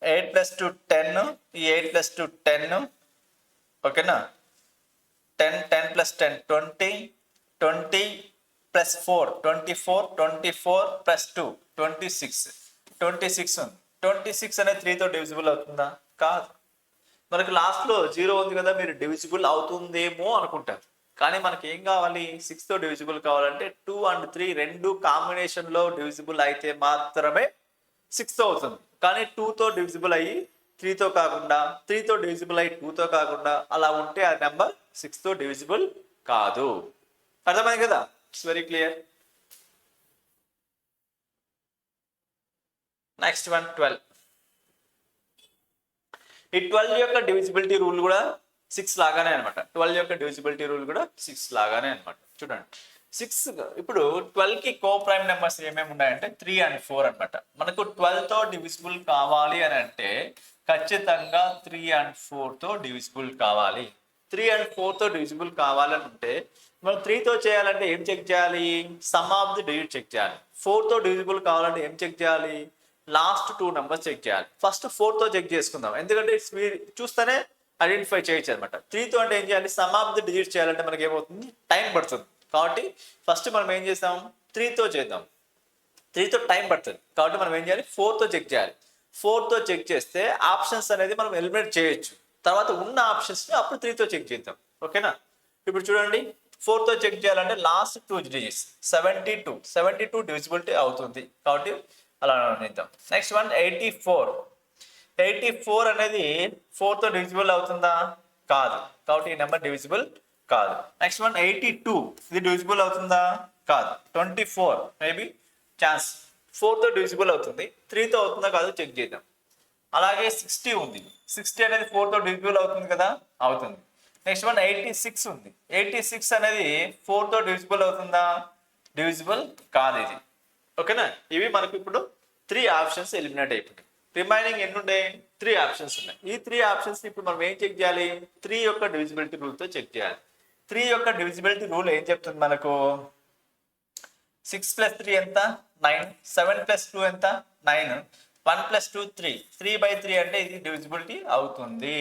8 + 2 10. ఈ 8 + 2 10. ఓకేనా? 10 10 + 10 20. 20 + 4 24. 24 + 2 26. 26 ఉంది. 26 అనేది 3తో డివిజిబుల్ అవుతుందా? కాదు. మనకు లాస్ట్లో 0 ఉంది కదా, మీరు డివిజిబుల్ అవుతుందేమో అనుకుంటారు. కానీ మనకి ఏం కావాలి? 6తో డివిజిబుల్ కావాలంటే 2 అండ్ 3 రెండు కాంబినేషన్లో డివిజిబుల్ అయితే మాత్రమే 6తో అవుతుంది. కానీ 2తో డివిజిబుల్ అయ్యి 3తో కాకుండా, 3తో డివిజిబుల్ అయ్యి 2తో కాకుండా అలా ఉంటే ఆ నెంబర్ 6తో డివిజిబుల్ కాదు. అర్థమైంది కదా? It's very clear. Next one 12. ఈ 12 యొక్క డివిజిబిలిటీ రూల్ కూడా 6 లాగానే అనమాట. 12 యొక్క డివిజిబిలిటీ రూల్ కూడా 6 లాగానే అనమాట. చూడండి 6 ఇప్పుడు 12కి కో ప్రైమ్ నెంబర్స్ ఏమేమి ఉన్నాయంటే 3 and 4 అనమాట. మనకు 12తో డివిజిబుల్ కావాలి అని అంటే ఖచ్చితంగా 3 and 4తో డివిజిబుల్ కావాలి. 3 and 4తో డివిజిబుల్ కావాలని అంటే మనం 3తో చేయాలంటే ఏం చెక్ చేయాలి? Sum of the digit check చేయాలి. 4తో డివిజిబుల్ కావాలంటే ఏం చెక్ చేయాలి? లాస్ట్ 2 నెంబర్స్ చెక్ చేయాలి. ఫస్ట్ 4తో చెక్ చేసుకుందాం, ఎందుకంటే చూస్తేనే ఐడెంటిఫై చేయొచ్చు అనమాట. 3తో అంటే ఏం చేయాలి? సమ్ ఆఫ్ ది డిజిట్ చేయాలంటే మనకి ఏమవుతుంది? టైం పడుతుంది. కాబట్టి ఫస్ట్ మనం ఏం చేస్తాం? 3తో చేద్దాం. 3తో టైం పడుతుంది కాబట్టి మనం ఏం చేయాలి? 4తో చెక్ చేయాలి. 4తో చెక్ చేస్తే ఆప్షన్స్ అనేది మనం ఎలిమినేట్ చేయొచ్చు. తర్వాత ఉన్న ఆప్షన్స్ని అప్పుడు 3తో చెక్ చేద్దాం. ఓకేనా? ఇప్పుడు చూడండి 4తో చెక్ చేయాలంటే లాస్ట్ 2 డిజిట్స్ 72 డివిజిబిలిటీ అవుతుంది కాబట్టి అలా చేద్దాం. నెక్స్ట్ వన్ 84 అనేది 4తో డివిజిబుల్ అవుతుందా? కాదు. కాబట్టి ఈ నెంబర్ డివిజిబుల్ కాదు. నెక్స్ట్ వన్ 82 ఇది డివిజిబుల్ అవుతుందా? కాదు. 24 మేబీ ఛాన్స్ 4తో డివిజిబుల్ అవుతుంది. 3తో అవుతుందా కాదు చెక్ చేద్దాం. అలాగే 60 ఉంది. 60 అనేది 4తో డివిజిబుల్ అవుతుంది కదా? అవుతుంది. నెక్స్ట్ వన్ 86 ఉంది. 86 అనేది 4తో డివిజిబుల్ అవుతుందా? డివిజిబుల్ కాదు ఇది. ఓకేనా? ఇవి మనకు ఇప్పుడు 3 ఆప్షన్స్ ఎలిమినేట్ అయిపోయాయి. రిమైనింగ్ ఎన్ని ఉన్నాయి? 3 ఆప్షన్స్ ఉన్నాయి. ఈ 3 ఆప్షన్స్ ఇప్పుడు మనం ఏం చెక్ చేయాలి? 3 యొక్క డివిజిబిలిటీ రూల్తో చెక్ చేయాలి. 3 యొక్క డివిజిబిలిటీ రూల్ ఏం చెప్తుంది మనకు? 6 + 3 ఎంత? 9. 7 + 2 ఎంత? 9. 1 + 2 3. 3/3 అంటే ఇది డివిజిబిలిటీ అవుతుంది.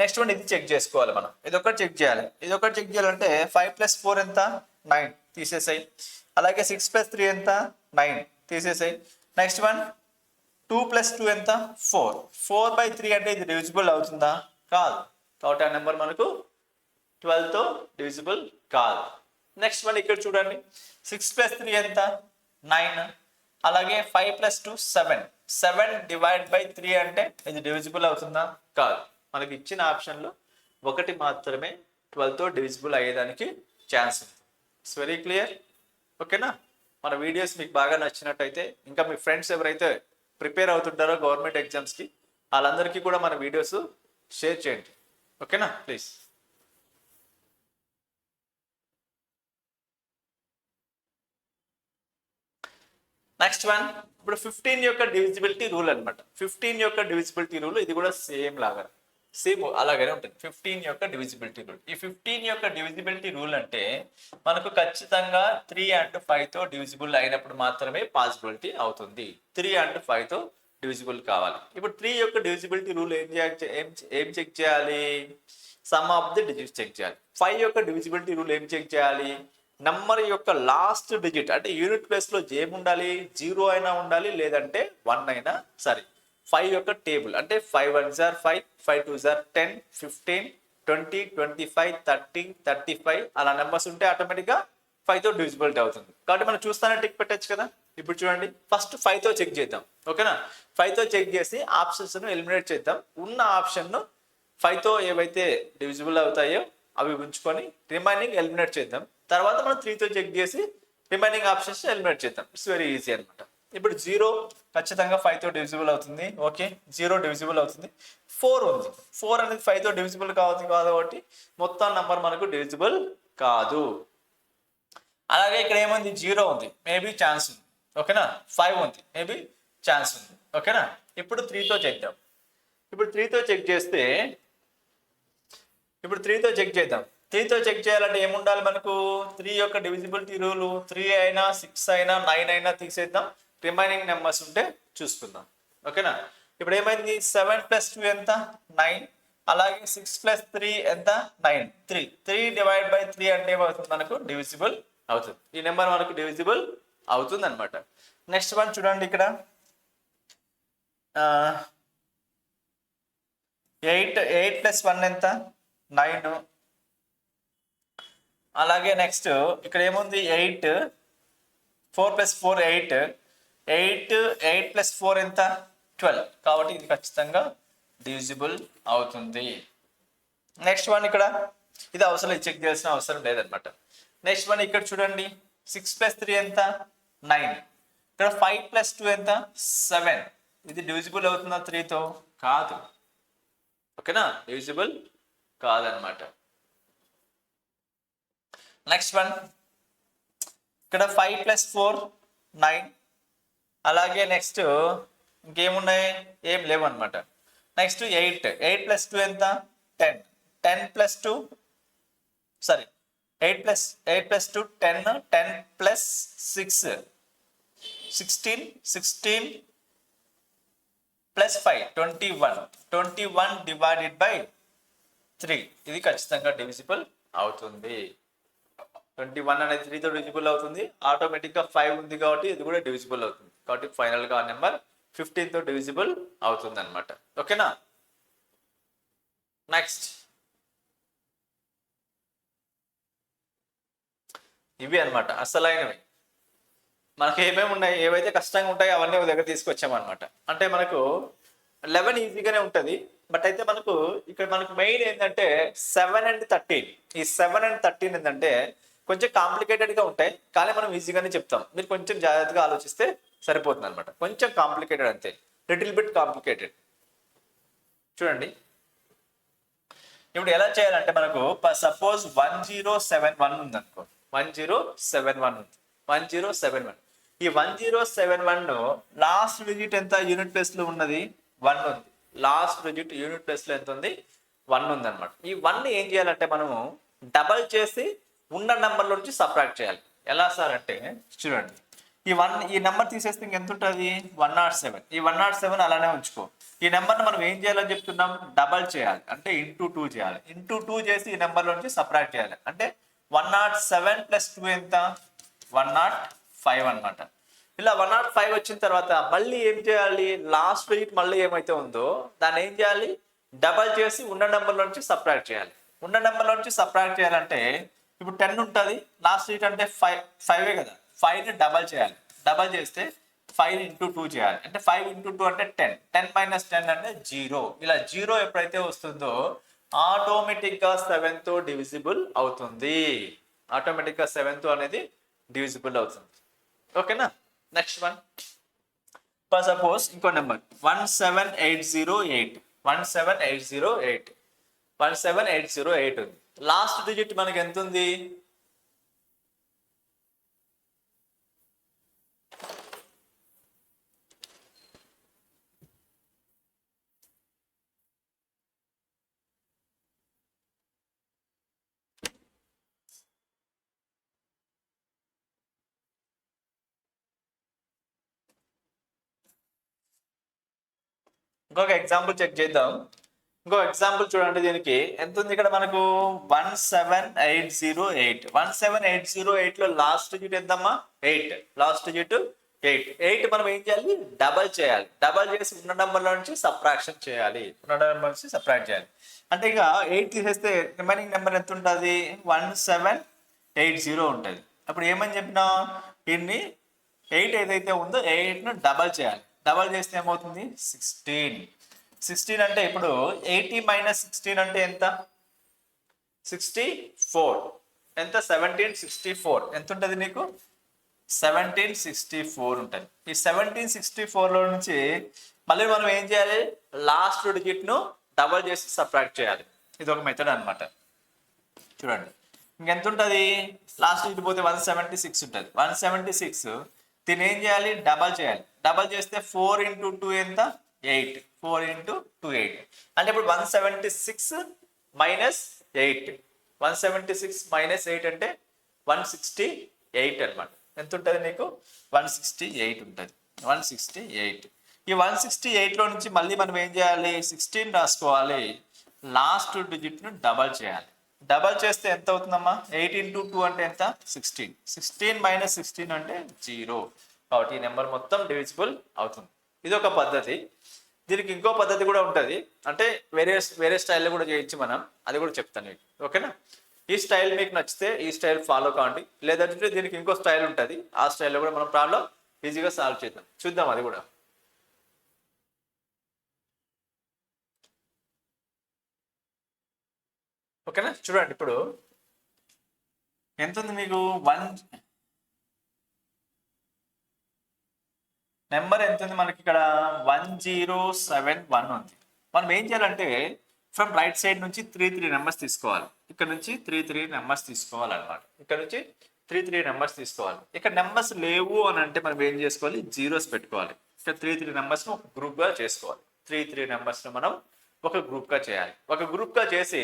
నెక్స్ట్ వన్ ఇది చెక్ చేసుకోవాలి మనం. ఇది ఒకటి చెక్ చేయాలి. ఇది ఒకటి చెక్ చేయాలంటే 5 + 4 ఎంత? 9 తీసేసాయి. అలాగే 6 + 3 ఎంత? 9 తీసేసాయి. నెక్స్ట్ వన్ 2 + 2 ఎంత? 4. 4/3 అంటే ఇది డివిజిబుల్ అవుతుందా? కాదు. కాబట్టి ఆ నెంబర్ మనకు 12తో డివిజిబుల్ కాదు. నెక్స్ట్ వన్ ఇక్కడ చూడండి 6 + 3 ఎంత? 9. అలాగే 5 + 2 7. 7/3 అంటే ఇది డివిజిబుల్ అవుతుందా? కాదు. మనకి ఇచ్చిన ఆప్షన్లో ఒకటి మాత్రమే 12తో డివిజిబుల్ అయ్యేదానికి ఛాన్స్ ఉంది. It's very clear. ఓకేనా? మన వీడియోస్ మీకు బాగా నచ్చినట్టయితే ఇంకా మీ ఫ్రెండ్స్ ఎవరైతే ప్రిపేర్ అవుతుంటారో గవర్నమెంట్ ఎగ్జామ్స్కి వాళ్ళందరికీ కూడా మన వీడియోస్ షేర్ చేయండి. ఓకేనా? ప్లీజ్. నెక్స్ట్ వన్ ఇప్పుడు 15 యొక్క డివిజిబిలిటీ రూల్ అనమాట. 15 యొక్క డివిజిబిలిటీ రూల్ ఇది కూడా సేమ్ అలాగనే ఉంటుంది. 15 యొక్క డివిజిబిలిటీ రూల్. ఈ 15 యొక్క డివిజిబిలిటీ రూల్ అంటే మనకు ఖచ్చితంగా 3 and 5తో డివిజిబుల్ అయినప్పుడు మాత్రమే పాసిబిలిటీ అవుతుంది. 3 and 5తో డివిజిబుల్ కావాలి. ఇప్పుడు 3 యొక్క డివిజిబిలిటీ రూల్ ఏం చెక్ చేయాలి? Sum of the digits check చేయాలి. 5 యొక్క డివిజిబిలిటీ రూల్ ఏం చెక్ చేయాలి? నంబర్ యొక్క లాస్ట్ డిజిట్ అంటే యూనిట్ ప్లేస్లో ఏముండాలి? 0 అయినా ఉండాలి, లేదంటే 1 అయినా సరే. 5 యొక్క టేబుల్ అంటే 5 1s are 5, 5 2s are 10, 15, 20, 25, 30, 35 అలా నెంబర్స్ ఉంటే ఆటోమేటిక్గా 5తో డివిజిబిలిటీ అవుతుంది. కాబట్టి మనం చూస్తానే టిక్ పెట్టచ్చు కదా. ఇప్పుడు చూడండి ఫస్ట్ 5తో చెక్ చేద్దాం. ఓకేనా? 5తో చెక్ చేసి ఆప్షన్స్ను ఎలిమినేట్ చేద్దాం. ఉన్న ఆప్షన్ను 5తో ఏవైతే డివిజిబుల్ అవుతాయో అవి ఉంచుకొని రిమైనింగ్ ఎలిమినేట్ చేద్దాం. తర్వాత మనం 3తో చెక్ చేసి రిమైనింగ్ ఆప్షన్స్ ఎలిమినేట్ చేద్దాం. ఇట్స్ వెరీ ఈజీ అనమాట. ఇప్పుడు 0 ఖచ్చితంగా 5తో డివిజిబుల్ అవుతుంది. ఓకే, 0 డివిజిబుల్ అవుతుంది. 4 ఉంది. 4 అనేది 5తో డివిజిబుల్ కాదు కాబట్టి మొత్తం నంబర్ మనకు డివిజిబుల్ కాదు. అలాగే ఇక్కడ ఏముంది? 0 ఉంది, మేబీ ఛాన్స్ ఉంది. ఓకేనా? 5 ఉంది, మేబీ ఛాన్స్ ఉంది. ఓకేనా? ఇప్పుడు 3తో చేద్దాం. ఇప్పుడు 3తో చెక్ చేస్తే 3తో చెక్ చేయాలంటే ఏముండాలి మనకు? 3 యొక్క డివిజిబిలిటీ రూలు 3 అయినా 6 అయినా 9 అయినా తీసేద్దాం. రిమైనింగ్ నెంబర్స్ ఉంటే చూసుకుందాం. ఓకేనా? ఇప్పుడు ఏమైంది? 7 + 2 ఎంత? 9. అలాగే 6 + 3 ఎంత? 9. 3/3 అంటే ఏమవుతుంది మనకు? డివిజిబుల్ అవుతుంది. ఈ నెంబర్ మనకు డివిజిబుల్ అవుతుంది అనమాట. నెక్స్ట్ వన్ చూడండి ఇక్కడ ఎయిట్ ప్లస్ 1 ఎంత? 9. అలాగే నెక్స్ట్ ఇక్కడ ఏముంది? 8. 4 + 4 8. 8 + 4 ఎంత? 12. కాబట్టి ఇది ఖచ్చితంగా డివిజిబుల్ అవుతుంది. నెక్స్ట్ వన్ ఇక్కడ ఇది అవసరం చెక్ చేయాల్సిన అవసరం లేదనమాట. నెక్స్ట్ వన్ ఇక్కడ చూడండి, 6 + 3 ఎంత? 9. ఇక్కడ 5 + 2 ఎంత? 7. ఇది డివిజిబుల్ అవుతుందా 3తో? కాదు. ఓకేనా, డివిజిబుల్ కాదనమాట. నెక్స్ట్ వన్ ఇక్కడ 5 + 4 9. అలాగే నెక్స్ట్ ఇంకేమున్నాయి? ఏం లేవు అనమాట. నెక్స్ట్ 8 + 2 ఎంత? 10. 10 + 2 సారీ 8 + 2 10. 10 + 6 16. 16 + 5 21. 21 divided by 3. ఇది ఖచ్చితంగా డివిజిబుల్ అవుతుంది. 21 అనేది 3తో డివిజిబుల్ అవుతుంది. ఆటోమేటిక్గా 5 ఉంది కాబట్టి ఇది కూడా డివిజిబుల్ అవుతుంది. కాబట్టి ఫైనల్గా ఆ నెంబర్ 15తో డివిజిబుల్ అవుతుంది అనమాట. ఓకేనా. నెక్స్ట్ ఇవి అనమాట అసలైనవి. మనకి ఏమేమి ఉన్నాయి, ఏవైతే కష్టంగా ఉంటాయో అవన్నీ ఒక దగ్గర తీసుకొచ్చామన్నమాట. అంటే మనకు 11 ఈజీగానే ఉంటుంది. బట్ అయితే మనకు ఇక్కడ మనకు మెయిన్ ఏంటంటే 7 and 13. ఈ 7 and 13 ఏంటంటే కొంచెం కాంప్లికేటెడ్గా ఉంటాయి, కానీ మనం ఈజీగానే చెప్తాం. మీరు కొంచెం జాగ్రత్తగా ఆలోచిస్తే సరిపోతుంది అనమాట. కొంచెం కాంప్లికేటెడ్ అంతే, లిటిల్ బిట్ కాంప్లికేటెడ్. చూడండి ఇప్పుడు ఎలా చేయాలంటే మనకు సపోజ్ 1071 ఉంది అనుకో. 1071 ఉంది. 1071 ఈ 1071 లాస్ట్ డిజిట్ ఎంత? యూనిట్ ప్లేస్ లో ఉన్నది 1 ఉంది. లాస్ట్ డిజిట్ యూనిట్ ప్లేస్ లో ఎంత ఉంది? 1 ఉంది అనమాట. ఈ 1 ఏం చేయాలంటే మనము డబల్ చేసి ఉన్న నెంబర్లో నుంచి సబ్ట్రాక్ట్ చేయాలి. ఎలా సార్ అంటే చూడండి, ఈ నెంబర్ తీసేస్తే ఎంత ఉంటుంది? 107. ఈ 107 అలానే ఉంచుకో. ఈ నెంబర్ని మనం ఏం చేయాలని చెప్తున్నాం? డబల్ చేయాలి, అంటే ఇంటూ 2 చేయాలి. ఇంటూ 2 చేసి ఈ నెంబర్లో నుంచి సబ్ట్రాక్ట్ చేయాలి. అంటే 107 + 2 ఎంత? 105 అనమాట. ఇలా 105 వచ్చిన తర్వాత మళ్ళీ ఏం చేయాలి? లాస్ట్ డిజిట్ మళ్ళీ ఏమైతే ఉందో దాన్ని ఏం చేయాలి? డబల్ చేసి ఉన్న నెంబర్లో నుంచి సబ్ట్రాక్ట్ చేయాలి. ఉన్న నెంబర్లో నుంచి సబ్ట్రాక్ట్ చేయాలంటే ఇప్పుడు 10 ఉంటుంది. లాస్ట్ డిజిట్ అంటే 5 కదా. 5ని డబల్ చేయాలి. డబల్ చేస్తే 5 × 2 చేయాలి. అంటే 5 × 2 అంటే 10. 10 - 10 అంటే 0. ఇలా 0 ఎప్పుడైతే వస్తుందో ఆటోమేటిక్గా 7తో డివిజిబుల్ అవుతుంది. ఆటోమేటిక్గా 7తో అనేది డివిజిబుల్ అవుతుంది. ఓకేనా. నెక్స్ట్ వన్ సపోజ్ ఇంకో నెంబర్ 17808. 17808 17808 ఉంది. లాస్ట్ డిజిట్ మనకి ఎంత ఉంది? ఇంకొక ఎగ్జాంపుల్ చెక్ చేద్దాం. ఇంకో ఎగ్జాంపుల్ చూడండి. దీనికి ఎంత ఉంది ఇక్కడ మనకు? 17808. 17808 లో లాస్ట్ డిజిట్ ఎంతమ్మా? 8. Last digit 8. 8 మనం ఏం చేయాలి? డబల్ చేయాలి. డబల్ చేసి ఉన్న నెంబర్లో నుంచి సబ్ట్రాక్షన్ చేయాలి. ఉన్న నెంబర్ నుంచి సబ్ట్రాక్ట్ చేయాలి. అంటే ఇక 8 తీసేస్తే రిమైనింగ్ నెంబర్ ఎంత ఉంటుంది? 1780 ఉంటుంది. అప్పుడు ఏమని చెప్పినా దీన్ని 8 ఏదైతే ఉందో 8ను డబల్ చేయాలి. డబల్ చేస్తే ఏమవుతుంది? 16. 16 అంటే ఇప్పుడు 80 - 16 అంటే ఎంత? 64. ఎంత? 1764. ఎంత ఉంటుంది నీకు? 1764 ఉంటుంది. ఈ 1764లో నుంచి మళ్ళీ మనం ఏం చేయాలి? లాస్ట్ డిజిట్ను డబల్ చేసి సబ్ట్రాక్ట్ చేయాలి. ఇది ఒక మెథడ్ అనమాట. చూడండి ఇంకెంత ఉంటుంది? లాస్ట్ డిజిట్ పోతే 176 ఉంటుంది. 176 దీన్ని ఏం చేయాలి? డబల్ చేయాలి. డబల్ చేస్తే 4 × 2 ఎంత? 8. 4 × 2 8. అంటే ఇప్పుడు 176 - 8. 176 - 8 అంటే 168 అనమాట. ఎంత ఉంటుంది నీకు? 168 ఉంటుంది. 168. ఈ 168లో నుంచి మళ్ళీ మనం ఏం చేయాలి? 16 రాసుకోవాలి. లాస్ట్ డిజిట్ను డబల్ చేయాలి. డబల్ చేస్తే ఎంత అవుతుందమ్మా? 8 × 2 అంటే ఎంత? 16. 16 - 16 అంటే 0. కాబట్టి ఈ నెంబర్ మొత్తం డివిజిబుల్ అవుతుంది. ఇది ఒక పద్ధతి. దీనికి ఇంకో పద్ధతి కూడా ఉంటుంది, అంటే వేరే వేరే స్టైల్లో కూడా చేయొచ్చు మనం, అది కూడా చెప్తాను మీకు. ఓకేనా? ఈ స్టైల్ మీకు నచ్చితే ఈ స్టైల్ ఫాలో కావండి, లేదంటే దీనికి ఇంకో స్టైల్ ఉంటుంది, ఆ స్టైల్లో కూడా మనం ప్రాబ్లం ఈజీగా సాల్వ్ చేద్దాం. చూద్దాం అది కూడా. ఓకేనా? చూడండి ఇప్పుడు ఎంత ఉంది మీకు, నెంబర్ ఎంత ఉంది మనకి ఇక్కడ, 1071 ఉంది. మనం ఏం చేయాలంటే ఫ్రమ్ రైట్ సైడ్ నుంచి 3 నెంబర్స్ తీసుకోవాలి, ఇక్కడ నుంచి 3 నెంబర్స్ తీసుకోవాలన్నమాట, ఇక్కడ నుంచి 3 నెంబర్స్ తీసుకోవాలి. ఇక్కడ నెంబర్స్ లేవు అని అంటే మనం ఏం చేసుకోవాలి, జీరోస్ పెట్టుకోవాలి. ఇక్కడ 3 నెంబర్స్ ఒక గ్రూప్ గా చేసుకోవాలి. 3 నెంబర్స్ మనం ఒక గ్రూప్ గా చేయాలి. ఒక గ్రూప్ గా చేసి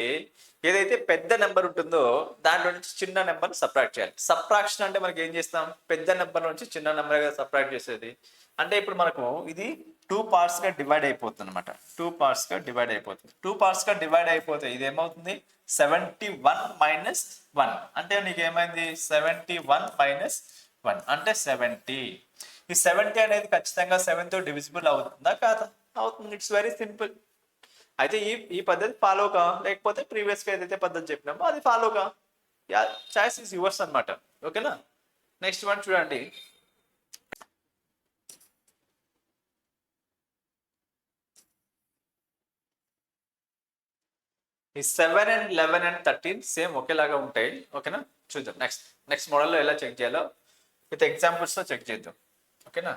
ఏదైతే పెద్ద నెంబర్ ఉంటుందో దాంట్లో నుంచి చిన్న నెంబర్ సబ్ట్రాక్ట్ చేయాలి. సబ్ట్రాక్షన్ అంటే మనకి ఏం చేస్తాం, పెద్ద నెంబర్ నుంచి చిన్న నెంబర్గా సబ్ట్రాక్ట్ చేసేది. అంటే ఇప్పుడు మనకు ఇది 2 పార్ట్స్ గా డివైడ్ అయిపోతుంది అనమాట. 2 పార్ట్స్ గా డివైడ్ అయిపోతుంది. 2 పార్ట్స్ గా డివైడ్ అయిపోతే ఇది ఏమవుతుంది, 71 మైనస్ 1 అంటే నీకు ఏమైంది, 71 మైనస్ 1 అంటే 70. ఈ 70 అనేది ఖచ్చితంగా 7 తో డివిజిబుల్ అవుతుందా కాదా? అవుతుంది. It's very simple. అయితే ఈ పద్ధతి ఫాలో కా, లేకపోతే ప్రీవియస్ గా ఏదైతే పద్ధతి చెప్పినామో అది ఫాలో కా. యా, చాయిస్ ఇస్ యువర్స్ అనమాట. ఓకేనా? నెక్స్ట్ వన్ చూడండి. ఈ 7 అండ్ 11 అండ్ 13 సేమ్ ఒకేలాగా ఉంటాయి. ఓకేనా? చూద్దాం నెక్స్ట్ మోడల్లో ఎలా చెక్ చేయాలో విత్ ఎగ్జాంపుల్స్ తో చెక్ చేద్దాం. ఓకేనా?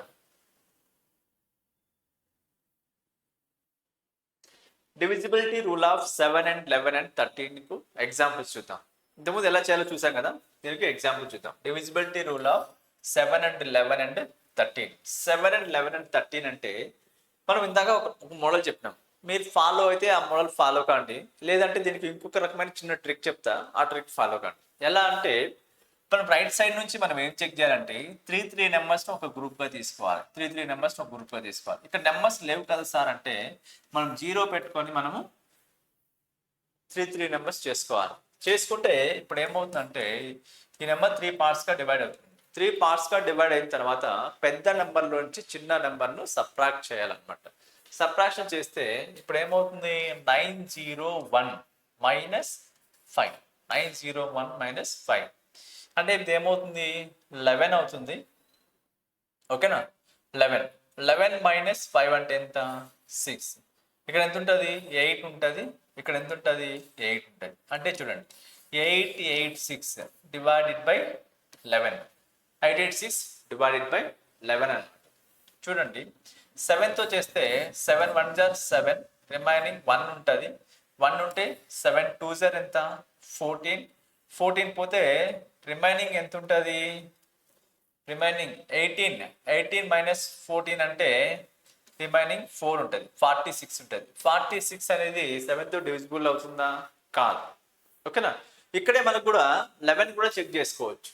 Divisibility rule of 7 and 11 and 13 కు ఎగ్జాంపుల్స్ చూద్దాం. ఇంతకుముందు ఎలా చేయాలో చూసాం కదా, దీనికి ఎగ్జాంపుల్ చూద్దాం. Divisibility rule of 7 and 11 and 13. 7 and 11 and 13 అంటే మనం ఇందాక ఒక మోడల్ చెప్పినాం, మీరు ఫాలో అయితే ఆ మోడల్ ఫాలో కాండి, లేదంటే దీనికి ఇంకొక రకమైన చిన్న ట్రిక్ చెప్తా, ఆ ట్రిక్ ఫాలో కాండి. ఎలా అంటే మనం రైట్ సైడ్ నుంచి మనం ఏం చెక్ చేయాలంటే 3 నెంబర్స్ ఒక గ్రూప్ గా తీసుకోవాలి. 3 నెంబర్స్ ఒక గ్రూప్ గా తీసుకోవాలి. ఇక్కడ నెంబర్స్ లేవు కదా సార్ అంటే మనం 0 పెట్టుకొని మనము 3 నెంబర్స్ చేసుకోవాలి. చేసుకుంటే ఇప్పుడు ఏమవుతుందంటే ఈ నెంబర్ 3 పార్ట్స్ గా డివైడ్ అవుతుంది. 3 పార్ట్స్ గా డివైడ్ అయిన తర్వాత పెద్ద నెంబర్ నుంచి చిన్న నెంబర్ను సబ్ట్రాక్ట్ చేయాలన్నమాట. సబ్ట్రాక్షన్ చేస్తే ఇప్పుడు ఏమవుతుంది, 901 మైనస్ 5. 901 మైనస్ 5 అంటే ఇది ఏమవుతుంది, 11 అవుతుంది. ఓకేనా? 11 మైనస్ 5 అంటే ఎంత, 6. ఇక్కడ ఎంత ఉంటుంది, 8 ఉంటుంది. ఇక్కడ ఎంత ఉంటుంది, 8 ఉంటుంది. అంటే చూడండి 886 డివైడెడ్ బై 11. 886 డివైడెడ్ బై 11 అనమాట. చూడండి 7తో చేస్తే 7 1 జర్ 7, రిమైనింగ్ 1 ఉంటుంది. 1 ఉంటే 7 2 జర్ ఎంత, 14. 14 పోతే రిమైనింగ్ ఎంత ఉంటుంది, రిమైనింగ్ 18. 18 మైనస్ 14 అంటే రిమైనింగ్ 4 ఉంటుంది, 46 ఉంటుంది. 46 అనేది 7తో డివిజిబుల్ అవుతుందా, కాదు. ఓకేనా? ఇక్కడే మనకు కూడా 11 కూడా చెక్ చేసుకోవచ్చు.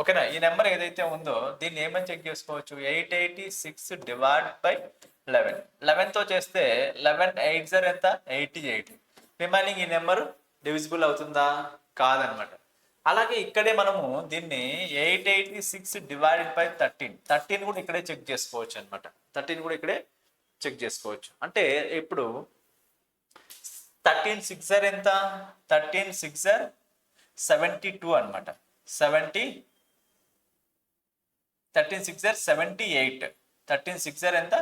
ఓకేనా? ఈ నెంబర్ ఏదైతే ఉందో దీన్ని ఏమని చెక్ చేసుకోవచ్చు, 886 డివైడ్ బై 11. 11తో చేస్తే 11 8 జర్ ఎంత, 88. రిమైనింగ్ ఈ నెంబర్ డివిజిబుల్ అవుతుందా, కాదనమాట. అలాగే ఇక్కడే మనము దీన్ని 886 డివైడెడ్ బై 13. 13 కూడా ఇక్కడే చెక్ చేసుకోవచ్చు అనమాట. 13 కూడా ఇక్కడే చెక్ చేసుకోవచ్చు. అంటే ఇప్పుడు 13 6 జర్ ఎంత, 13 6 జర్ 72 అనమాట. 13 6 జర్ 78. 13 6 జర్ ఎంత,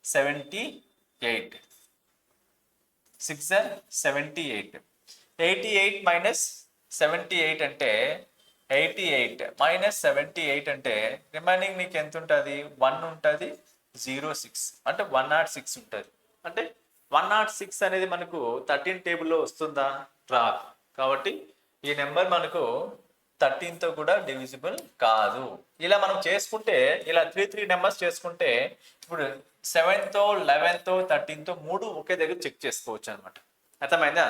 78. 6 జర్ 78. 88 మైనస్ 78 అంటే 88 మైనస్ 78 అంటే రిమైనింగ్ నీకు ఎంత ఉంటుంది, 1 ఉంటుంది, 06 అంటే 106 ఉంటుంది. అంటే 106 అనేది మనకు 13 టేబుల్లో వస్తుందా, రాదు. కాబట్టి ఈ నెంబర్ మనకు 13తో కూడా డివిజిబుల్ కాదు. ఇలా మనం చేసుకుంటే, ఇలా 3 నెంబర్స్ చేసుకుంటే ఇప్పుడు 7తో 11తో 13తో 3 ఒకే దగ్గర చెక్ చేసుకోవచ్చు అనమాట. అర్థమైందా?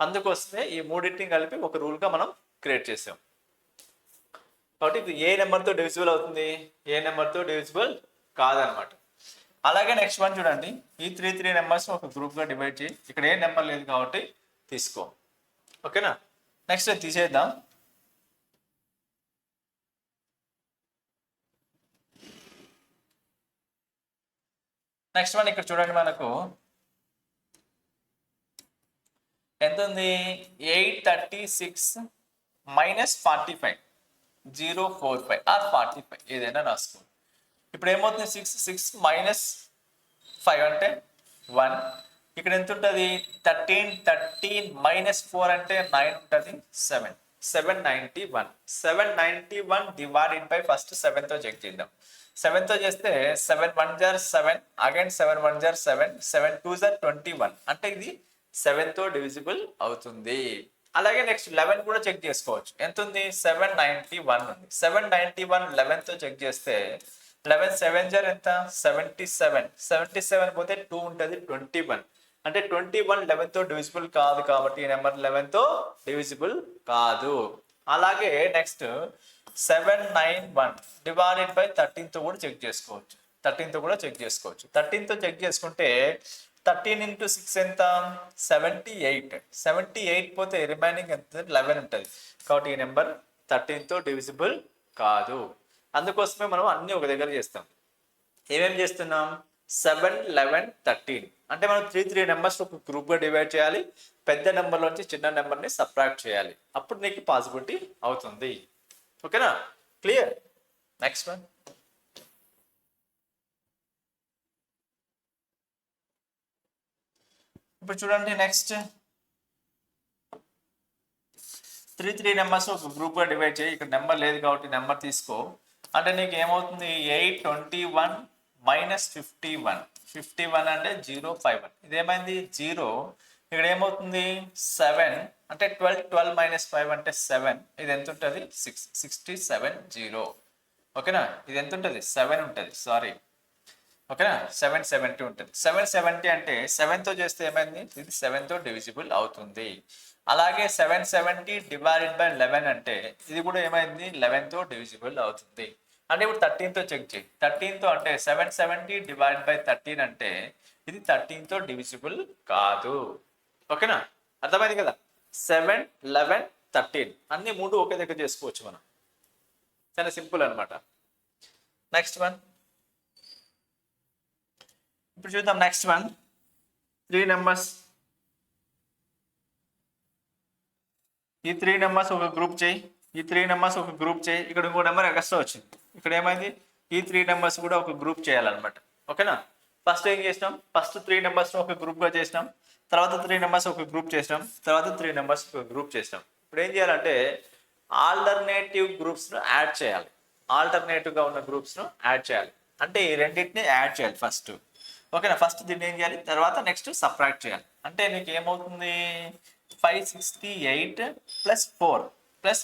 అందుకోసమే ఈ మూడింటిని కలిపి ఒక రూల్గా మనం క్రియేట్ చేసాం. కాబట్టి ఇది ఏ నెంబర్తో డివిజిబుల్ అవుతుంది, ఏ నెంబర్తో డివిజిబుల్ కాదనమాట. అలాగే నెక్స్ట్ వన్ చూడండి. ఈ 3 నెంబర్స్ ఒక గ్రూప్గా డివైడ్ చేయి. ఇక్కడ ఏ నెంబర్ లేదు కాబట్టి తీసుకో. ఓకేనా? నెక్స్ట్ తీసేద్దాం. నెక్స్ట్ వన్ ఇక్కడ చూడండి, మనకు ఎంత ఉంది? 836 మైనస్ 45, 045 ఆర్ 45 ఏదైనా రాసుకోండి. ఇప్పుడు ఏమవుతుంది? 6 మైనస్ 5 అంటే 1. ఇక్కడ ఎంత ఉంటుంది? 13 మైనస్ 4 అంటే 9 ఉంటుంది. 791. 791 డివైడెడ్ బై ఫస్ట్ 7తో చెక్ చేద్దాం. 7తో చేస్తే 7 1 జార్ 7, అగైన్ 7 1 జార్ 7, 7 2 జార్ 21 అంటే ఇది 7తో డివిజిబుల్ అవుతుంది. అలాగే నెక్స్ట్ 11 కూడా చెక్ చేసుకోవచ్చు. ఎంత ఉంది? 791 ఉంది. 791 11తో చెక్ చేస్తే 11 7 జార్ ఎంత? 77. 77 పోతే 2 ఉంటుంది, 21 అంటే 21 11తో డివిజిబుల్ కాదు కాబట్టి ఈ నెంబర్ 11తో డివిజిబుల్ కాదు. అలాగే నెక్స్ట్ 791 డివైడెడ్ బై 13తో కూడా చెక్ చేసుకోవచ్చు. 13తో కూడా చెక్ చేసుకోవచ్చు. 13తో చెక్ చేసుకుంటే 13 into 6 ఎంత? 78. 78 పోతే రిమైనింగ్ ఎంత? 11 ఉంటుంది. కాబట్టి ఈ నెంబర్ 13తో డివిజిబుల్ కాదు. అందుకోసమే మనం అన్ని ఒక దగ్గర చేస్తాం. ఏమేమి చేస్తున్నాం? 7 11 13 అంటే మనం 3 నెంబర్స్ ఒక గ్రూప్గా డివైడ్ చేయాలి. పెద్ద నెంబర్లోంచి చిన్న నెంబర్ని సబ్ట్రాక్ట్ చేయాలి. అప్పుడు నీకు పాసిబిలిటీ అవుతుంది. ఓకేనా? క్లియర్? Next one. ఇప్పుడు చూడండి నెక్స్ట్ 3 నెంబర్స్ ఒక గ్రూప్గా డివైడ్ చేయి. ఇక్కడ నెంబర్ లేదు కాబట్టి నెంబర్ తీసుకో. అంటే నీకు ఏమవుతుంది? 821 మైనస్ 51. 51 అంటే 051. ఇదేమైంది? 0. ఇక్కడ ఏమవుతుంది? 7 అంటే 12 మైనస్ 5 అంటే 7. ఇది ఎంత ఉంటుంది? 670. ఓకేనా? ఇది ఎంత ఉంటుంది? 7 ఉంటుంది. సారీ, ఓకేనా? 770 ఉంటుంది. 770 అంటే 7తో చేస్తే ఏమైంది? ఇది 7తో డివిజిబుల్ అవుతుంది. అలాగే 770 డివైడెడ్ బై 11 అంటే ఇది కూడా ఏమైంది? 11తో డివిజిబుల్ అవుతుంది. అంటే ఇప్పుడు 13తో చెక్ చేయి. 13తో అంటే 770 డివైడెడ్ బై 13 అంటే ఇది 13తో డివిజిబుల్ కాదు. ఓకేనా? అర్థమైంది కదా? 7 11 13 అన్ని మూడు ఒకే దగ్గర చేసుకోవచ్చు మనం. చాలా సింపుల్ అనమాట. Next one. ఇప్పుడు చూద్దాం నెక్స్ట్ వన్. 3 నెంబర్స్. ఈ 3 నెంబర్స్ ఒక గ్రూప్ చేయి. ఈ 3 నెంబర్స్ ఒక గ్రూప్ చేయి. ఇక్కడ ఇంకో నెంబర్ ఎక్స్ట్రా వచ్చింది. ఇక్కడ ఏమైంది? ఈ 3 నెంబర్స్ కూడా ఒక గ్రూప్ చేయాలన్నమాట. ఓకేనా? ఫస్ట్ ఏం చేసినాం? ఫస్ట్ 3 నెంబర్స్ ఒక గ్రూప్గా చేసినాం. తర్వాత 3 నెంబర్స్ ఒక గ్రూప్ చేసినాం. తర్వాత 3 నెంబర్స్ ఒక గ్రూప్ చేసినాం. ఇప్పుడు ఏం చేయాలంటే ఆల్టర్నేటివ్ గ్రూప్స్ను యాడ్ చేయాలి. ఆల్టర్నేటివ్గా ఉన్న గ్రూప్స్ను యాడ్ చేయాలి. అంటే ఈ రెండింటిని యాడ్ చేయాలి ఫస్ట్. ఓకేనా? ఫస్ట్ దీన్ని ఏం చేయాలి? తర్వాత నెక్స్ట్ సబ్ట్రాక్ట్ చేయాలి. అంటే నీకు ఏమవుతుంది? 568 ప్లస్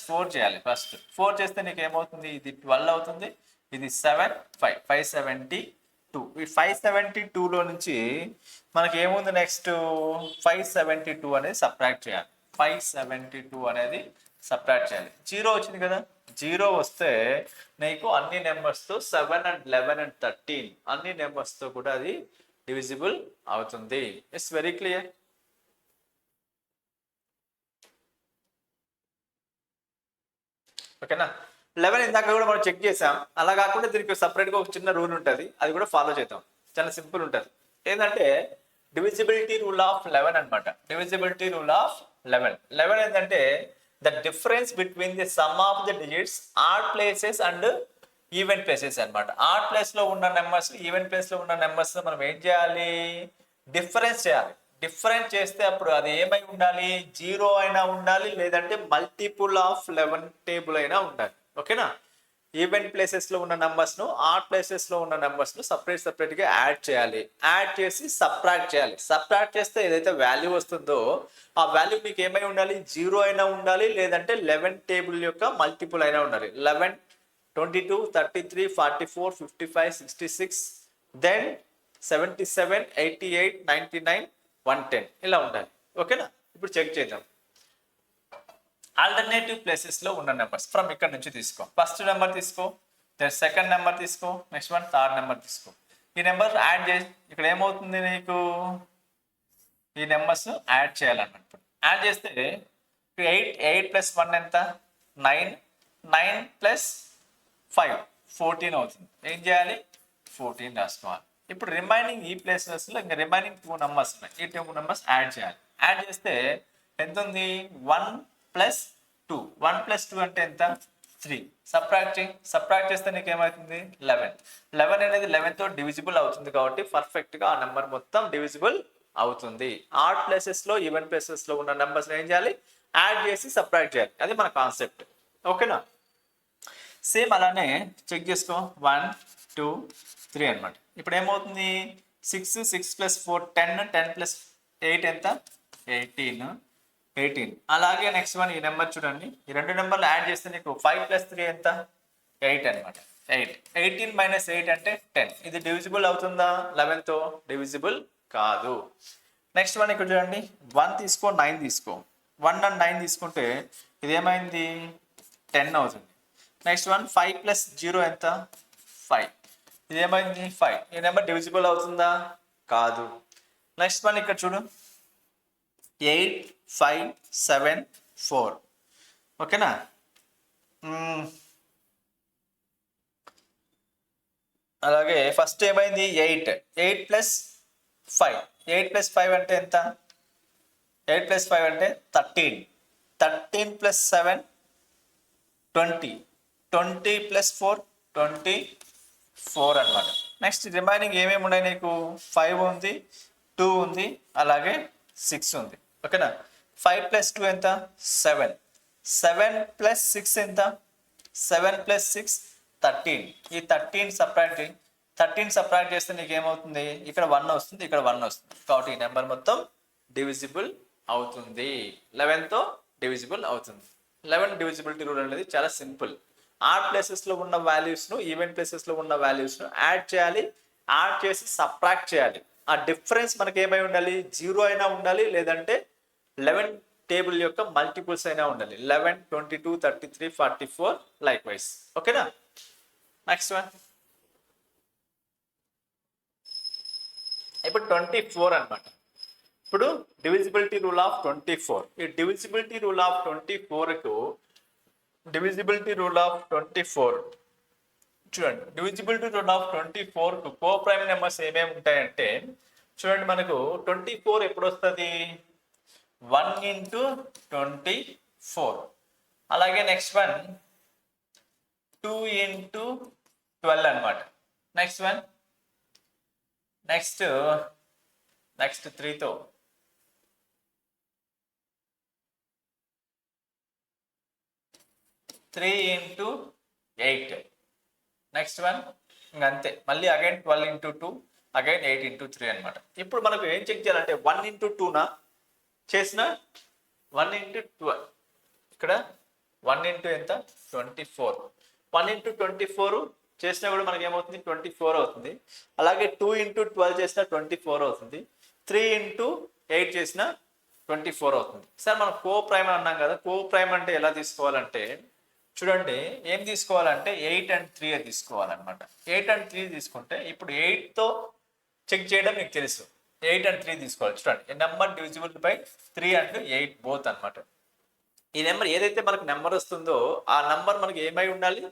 4 చేయాలి ఫస్ట్. 4 చేస్తే నీకు ఏమవుతుంది? ఇది 12 అవుతుంది. ఇది 7 5 572. ఈ 572లో నుంచి మనకి ఏముంది? నెక్స్ట్ 572 అనేది సబ్ట్రాక్ట్ చేయాలి. 572 అనేది సబ్ట్రాక్ట్ చేయాలి. 0 వచ్చింది కదా? 0 వస్తే నీకు అన్ని నెంబర్స్తో 7 and 11 and 13 అన్ని నెంబర్స్తో కూడా అది డివిజిబుల్ అవుతుంది. It's very clear. ఓకేనా? 11 ఇందాక కూడా మనం చెక్ చేసాం. అలా కాకుండా దీనికి సపరేట్గా ఒక చిన్న రూల్ ఉంటుంది. అది కూడా ఫాలో చేద్దాం. చాలా సింపుల్ ఉంటుంది. ఏంటంటే డివిజిబిలిటీ రూల్ ఆఫ్ 11 అనమాట. డివిజిబిలిటీ రూల్ ఆఫ్ 11 ఏంటంటే the difference between the some of the digits odd places and even places అనమాట. ఆడ్ ప్లేస్లో ఉన్న నెంబర్స్, ఈవెన్ ప్లేస్లో ఉన్న నెంబర్స్ మనం ఏం చేయాలి? డిఫరెన్స్ చేయాలి. డిఫరెన్స్ చేస్తే అప్పుడు అది ఏమై ఉండాలి? 0 అయినా ఉండాలి, లేదంటే మల్టిపుల్ ఆఫ్ 11 టేబుల్ అయినా ఉండాలి. ఓకేనా? ఈవెన్ ప్లేసెస్లో ఉన్న నెంబర్స్ను, ఆడ్ ప్లేసెస్లో ఉన్న నెంబర్స్ను సపరేట్గా యాడ్ చేయాలి. యాడ్ చేసి సబ్ట్రాక్ట్ చేయాలి. సబ్ట్రాక్ట్ చేస్తే ఏదైతే వాల్యూ వస్తుందో ఆ వాల్యూ మీకు ఏమై ఉండాలి? 0 అయినా ఉండాలి, లేదంటే 11 టేబుల్ యొక్క మల్టిపుల్ అయినా ఉండాలి. 11 22 33 44 55 66 దెన్ 77 88 99 110 ఇలా ఉండాలి. ఓకేనా? ఇప్పుడు చెక్ చేద్దాం. ఆల్టర్నేటివ్ ప్లేసెస్లో ఉన్న నెంబర్స్ ఫ్రమ్ ఇక్కడ నుంచి తీసుకో. ఫస్ట్ నెంబర్ తీసుకో, సెకండ్ నెంబర్ తీసుకో, నెక్స్ట్ వన్ థర్డ్ నెంబర్ తీసుకో. ఈ నెంబర్ యాడ్ చేసి ఇక్కడ ఏమవుతుంది? నీకు ఈ నెంబర్స్ యాడ్ చేయాలన్నమాట. యాడ్ చేస్తే 8 ప్లస్ 1 ఎంత? 9 9 ప్లస్ 5 14 అవుతుంది. ఏం చేయాలి? 14 రాసుకోవాలి. ఇప్పుడు రిమైనింగ్ ఈ ప్లేసెస్లో ఇంకా రిమైనింగ్ 2 నెంబర్స్ ఉన్నాయి. ఈ 2 నెంబర్స్ యాడ్ చేయాలి. యాడ్ చేస్తే ఎంత ఉంది? 1 ప్లస్ 2. 1 ప్లస్ 2 అంటే ఎంత? 3. సబ్ట్రాక్ట్ చేస్తే నీకు ఏమవుతుంది? 11. 11 అనేది 11 తో డివిజిబుల్ అవుతుంది కాబట్టి పర్ఫెక్ట్ గా ఆ నెంబర్ మొత్తం డివిజిబుల్ అవుతుంది. ఆడ్ ప్లేసెస్ లో ఈవెన్ ప్లేసెస్ లో ఉన్న నెంబర్స్ ఏం చేయాలి? యాడ్ చేసి సబ్ట్రాక్ట్ చేయాలి. అది మన కాన్సెప్ట్. ఓకేనా? సేమ్ అలానే చెక్ చేసుకో. 1 2 3 అనమాట. ఇప్పుడు ఏమవుతుంది? 6 ప్లస్ 4 10. 10 ప్లస్ 8 ఎంత? 18. అలాగే నెక్స్ట్ వన్ ఈ నెంబర్ చూడండి. ఈ రెండు నెంబర్లు యాడ్ చేస్తే నీకు 5 ప్లస్ 3 ఎంత? 8 అనమాట. 8. 18 మైనస్ 8 అంటే 10. ఇది డివిజిబుల్ అవుతుందా? 11 తో డివిజిబుల్ కాదు. నెక్స్ట్ వన్ ఇక్కడ చూడండి. 1 తీసుకో, 9 తీసుకో. 1 అండ్ 9 తీసుకుంటే ఇది ఏమైంది? 10 అవుతుంది. నెక్స్ట్ వన్ 5 ప్లస్ 0 ఎంత? 5. ఇది ఏమైంది? 5. ఈ నెంబర్ డివిజిబుల్ అవుతుందా? కాదు. నెక్స్ట్ వన్ ఇక్కడ చూడు. 8 5 7 4. ఓకేనా? అలాగే ఫస్ట్ ఏమైంది? 8 ప్లస్ 5. 8 ప్లస్ 5 అంటే ఎంత? 8 ప్లస్ 5 అంటే 13. 13 ప్లస్ 7 20. 20 ప్లస్ 4 24 అనమాట. నెక్స్ట్ రిమైనింగ్ ఏమేమి ఉన్నాయి నీకు? 5 ఉంది, 2 ఉంది, అలాగే 6 ఉంది. ఓకేనా? 5 ప్లస్ 2 ఎంత? 7. 7 ప్లస్ 6 ఎంత? 7 ప్లస్ 6 13. ఈ 13 సబ్ట్రాక్ట్ చేస్తే నీకు ఏమవుతుంది? ఇక్కడ 1 వస్తుంది, ఇక్కడ 1 వస్తుంది. కాబట్టి ఈ నెంబర్ మొత్తం డివిజిబుల్ అవుతుంది. 11 తో డివిజిబుల్ అవుతుంది. 11 డివిజిబిలిటీ రూల్ అనేది చాలా సింపుల్. ఆడ్ ప్లేసెస్ లో ఉన్న వాల్యూస్ ను, ఈవెన్ ప్లేసెస్ లో ఉన్న వాల్యూస్ ను యాడ్ చేయాలి. యాడ్ చేసి సబ్ట్రాక్ట్ చేయాలి. ఆ డిఫరెన్స్ మనకి ఏమై ఉండాలి? 0 అయినా ఉండాలి, లేదంటే 11 టేబుల్ యొక్క మల్టిపుల్స్ అయినా ఉండాలి. 11 22 33 44 లైక్ వైస్. ఓకేనా? నెక్స్ట్ వన్ ఇప్పుడు 24 అనమాట. ఇప్పుడు డివిజిబిలిటీ రూల్ ఆఫ్ 24. ఈ డివిజిబిలిటీ రూల్ ఆఫ్ 24 కు డివిజిబిలిటీ రూల్ ఆఫ్ 24 చూడండి. డివిజిబిలిటీ రూల్ ఆఫ్ 24 కు కో ప్రైమ్ నెంబర్స్ ఏమేమి ఉంటాయంటే చూడండి. మనకు 24 ఎప్పుడు వస్తుంది? 1 ఇంటూ 24. అలాగే నెక్స్ట్ వన్ 2 ఇంటూ 12 అనమాట. నెక్స్ట్ వన్ నెక్స్ట్ 3తో 3 ఇంటూ 8. నెక్స్ట్ వన్ ఇంకంతే. మళ్ళీ అగైన్ 12 ఇంటూ 2, అగైన్ 8 ఇంటూ 3 అనమాట. ఇప్పుడు మనకు ఏం చెక్ చేయాలంటే 1 ఇంటూ 2నా చేసిన 1 ఇంటూ 12. ఇక్కడ 1 ఇంటూ ఎంత? 24. 1 ఇంటూ 24 చేసినా కూడా మనకి ఏమవుతుంది? 24 అవుతుంది. అలాగే 2 ఇంటూ 12 చేసినా 24 అవుతుంది. 3 ఇంటూ 8 చేసినా 24 అవుతుంది. సార్ మనం కో ప్రైమ్ అన్నాం కదా. కో ప్రైమ్ అంటే ఎలా తీసుకోవాలంటే చూడండి. ఏం తీసుకోవాలంటే 8 అండ్ 3 తీసుకోవాలన్నమాట. 8 అండ్ 3 తీసుకుంటే ఇప్పుడు 8తో చెక్ చేయడం మీకు తెలుసు. 8 అండ్ 3 తీసుకోవాలి. చూడండి, ఈ number divisible by 3 and 8 both అనమాట. ఈ నెంబర్ ఏదైతే మనకు నెంబర్ వస్తుందో ఆ నెంబర్ మనకి ఏమై ఉండాలి?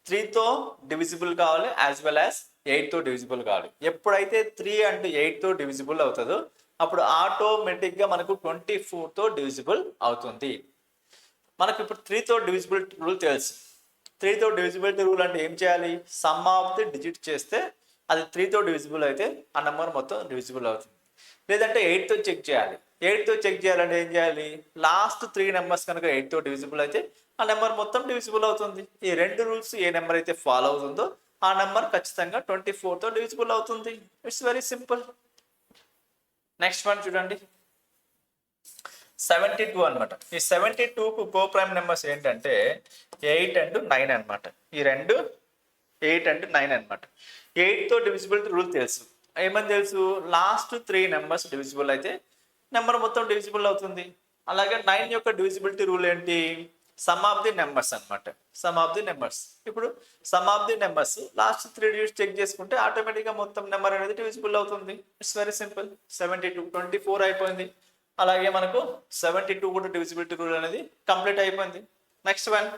3తో డివిజిబుల్ కావాలి, యాజ్ వెల్ యాజ్ 8తో డివిజిబుల్ కావాలి. ఎప్పుడైతే 3 అండ్ 8తో డివిజిబుల్ అవుతుందో అప్పుడు ఆటోమేటిక్గా మనకు 24తో డివిజిబుల్ అవుతుంది. మనకు ఇప్పుడు 3తో డివిజిబిలిటీ రూల్ తెలుసు. 3తో డివిజిబిలిటీ రూల్ అంటే ఏం చేయాలి? సమ్ ఆఫ్ ది డిజిట్ చేస్తే అది 3తో డివిజిబుల్ అయితే ఆ నెంబర్ మొత్తం డివిజిబుల్ అవుతుంది. లేదంటే 8తో చెక్ చేయాలి. 8తో చెక్ చేయాలంటే ఏం చేయాలి? లాస్ట్ 3 నెంబర్స్ కనుక 8తో డివిజిబుల్ అయితే ఆ నెంబర్ మొత్తం డివిజిబుల్ అవుతుంది. ఈ రెండు రూల్స్ ఏ నెంబర్ అయితే ఫాలో అవుతుందో ఆ నెంబర్ ఖచ్చితంగా 24తో డివిజిబుల్ అవుతుంది. It's very simple. Next one చూడండి. 72 అనమాట. ఈ 72కు కో ప్రైమ్ నెంబర్స్ ఏంటంటే 8 అండ్ 9 అనమాట. ఈ రెండు 8 అండ్ 9 అనమాట. 8తో డివిజిబిలిటీ రూల్ తెలుసు. ఏమని తెలుసు? లాస్ట్ 3 నెంబర్స్ డివిజిబుల్ అయితే నెంబర్ మొత్తం డివిజిబుల్ అవుతుంది. అలాగే 9 యొక్క డివిజిబిలిటీ రూల్ ఏంటి? సమ్ ఆఫ్ ది నెంబర్స్ అనమాట. Sum of the numbers. ఇప్పుడు sum of the numbers last 3 digits check చేసుకుంటే ఆటోమేటిక్గా మొత్తం నెంబర్ అనేది డివిజిబుల్ అవుతుంది. It's very simple. 72 24 అయిపోయింది. అలాగే మనకు 72 కూడా డివిజిబిలిటీ రూల్ అనేది కంప్లీట్ అయిపోయింది. Next one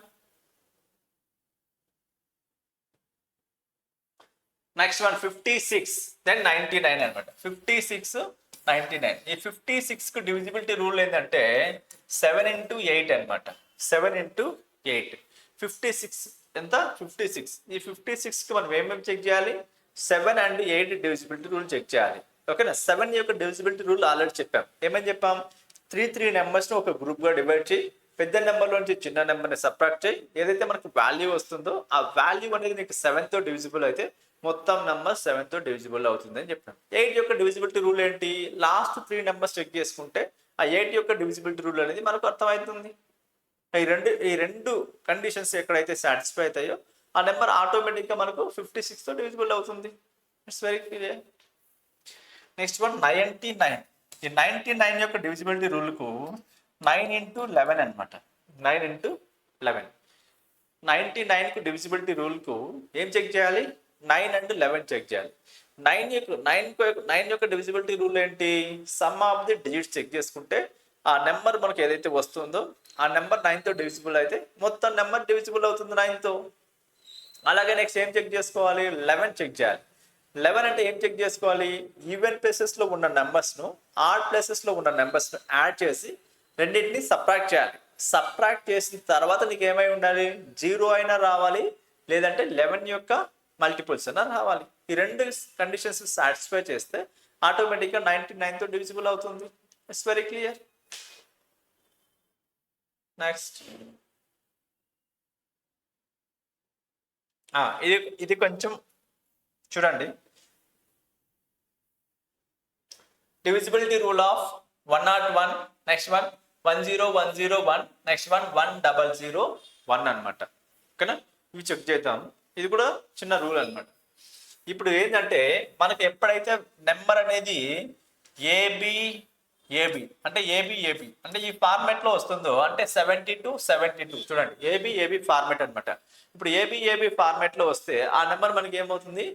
next one 56 then 99 అనమాట. 56 99. ఈ 56 కు డివిజిబిలిటీ రూల్ ఏంటంటే 7 into 8 అనమాట. 7 into 8. 56 ఎంత 56. ఈ 56 కి మనం ఏమేమి చెక్ చేయాలి? 7 and 8 డివిజిబిలిటీ రూల్ చెక్ చేయాలి. ఓకేనా? 7 యొక్క డివిజిబిలిటీ రూల్ ఆల్రెడీ చెప్పాం. ఏమని చెప్పాం? 3 నెంబర్స్ని ఒక గ్రూప్గా డివైడ్ చేయి, పెద్ద నెంబర్ నుంచి చిన్న నెంబర్ని సబ్ట్రాక్ట్ చేయి, ఏదైతే మనకు వాల్యూ వస్తుందో ఆ వాల్యూ అనేది నీకు 7తో డివిజిబుల్ అయితే మొత్తం నెంబర్ 7తో డివిజిబుల్ అవుతుంది అని చెప్పాం. 8 యొక్క డివిజిబిలిటీ రూల్ ఏంటి? లాస్ట్ 3 నెంబర్స్ చెక్ చేసుకుంటే ఆ 8 యొక్క డివిజిబిలిటీ రూల్ అనేది మనకు అర్థమవుతుంది. ఈ రెండు కండిషన్స్ ఎక్కడైతే సాటిస్ఫై అవుతాయో ఆ నెంబర్ ఆటోమేటిక్గా మనకు 56తో డివిజిబుల్ అవుతుంది. It's very clear. Next one 99. ఈ 99 యొక్క డివిజిబిలిటీ రూల్కు 9 into 11 అనమాట. 9 into 11. 99కు డివిజిబిలిటీ రూల్కు ఏం చెక్ చేయాలి? 9 and 11 చెక్ చేయాలి. 9 యొక్క డివిజిబిలిటీ రూల్ ఏంటి? Sum of the digits check చేసుకుంటే ఆ నెంబర్ మనకు ఏదైతే వస్తుందో ఆ నెంబర్ 9తో డివిజిబుల్ అయితే మొత్తం నెంబర్ డివిజిబుల్ అవుతుంది 9తో. అలాగే నెక్స్ట్ ఏం చెక్ చేసుకోవాలి? 11 చెక్ చేయాలి. 11 అంటే ఏం చెక్ చేసుకోవాలి? ఈవెన్ ప్లేసెస్లో ఉన్న నెంబర్స్ను ఆడ్ ప్లేసెస్లో ఉన్న నెంబర్స్ను యాడ్ చేసి రెండింటిని సబ్ట్రాక్ట్ చేయాలి. సబ్ట్రాక్ట్ చేసిన తర్వాత నీకు ఏమై ఉండాలి? 0 అయినా రావాలి, లేదంటే 11 యొక్క మల్టిపుల్స్ అయినా రావాలి. ఈ రెండు కండిషన్స్ సాటిస్ఫై చేస్తే ఆటోమేటిక్గా 99తో డివిజిబుల్ అవుతుంది. It's very clear. నెక్స్ట్ ఇది కొంచెం చూడండి. Divisibility rule of 101, next one 10101, next one 1001 అనమాట. ఓకేనా? ఇవి చెక్ చేద్దాం. ఇది కూడా చిన్న రూల్ అనమాట. ఇప్పుడు ఏంటంటే మనకి ఎప్పుడైతే నెంబర్ అనేది ఏబి అంటే ఏబి అంటే ఈ ఫార్మాట్ లో వస్తుందో అంటే 72 చూడండి, ఏబి ఫార్మాట్ అనమాట. ఇప్పుడు ఏబి ఫార్మాట్ లో వస్తే ఆ నెంబర్ మనకి ఏమవుతుంది?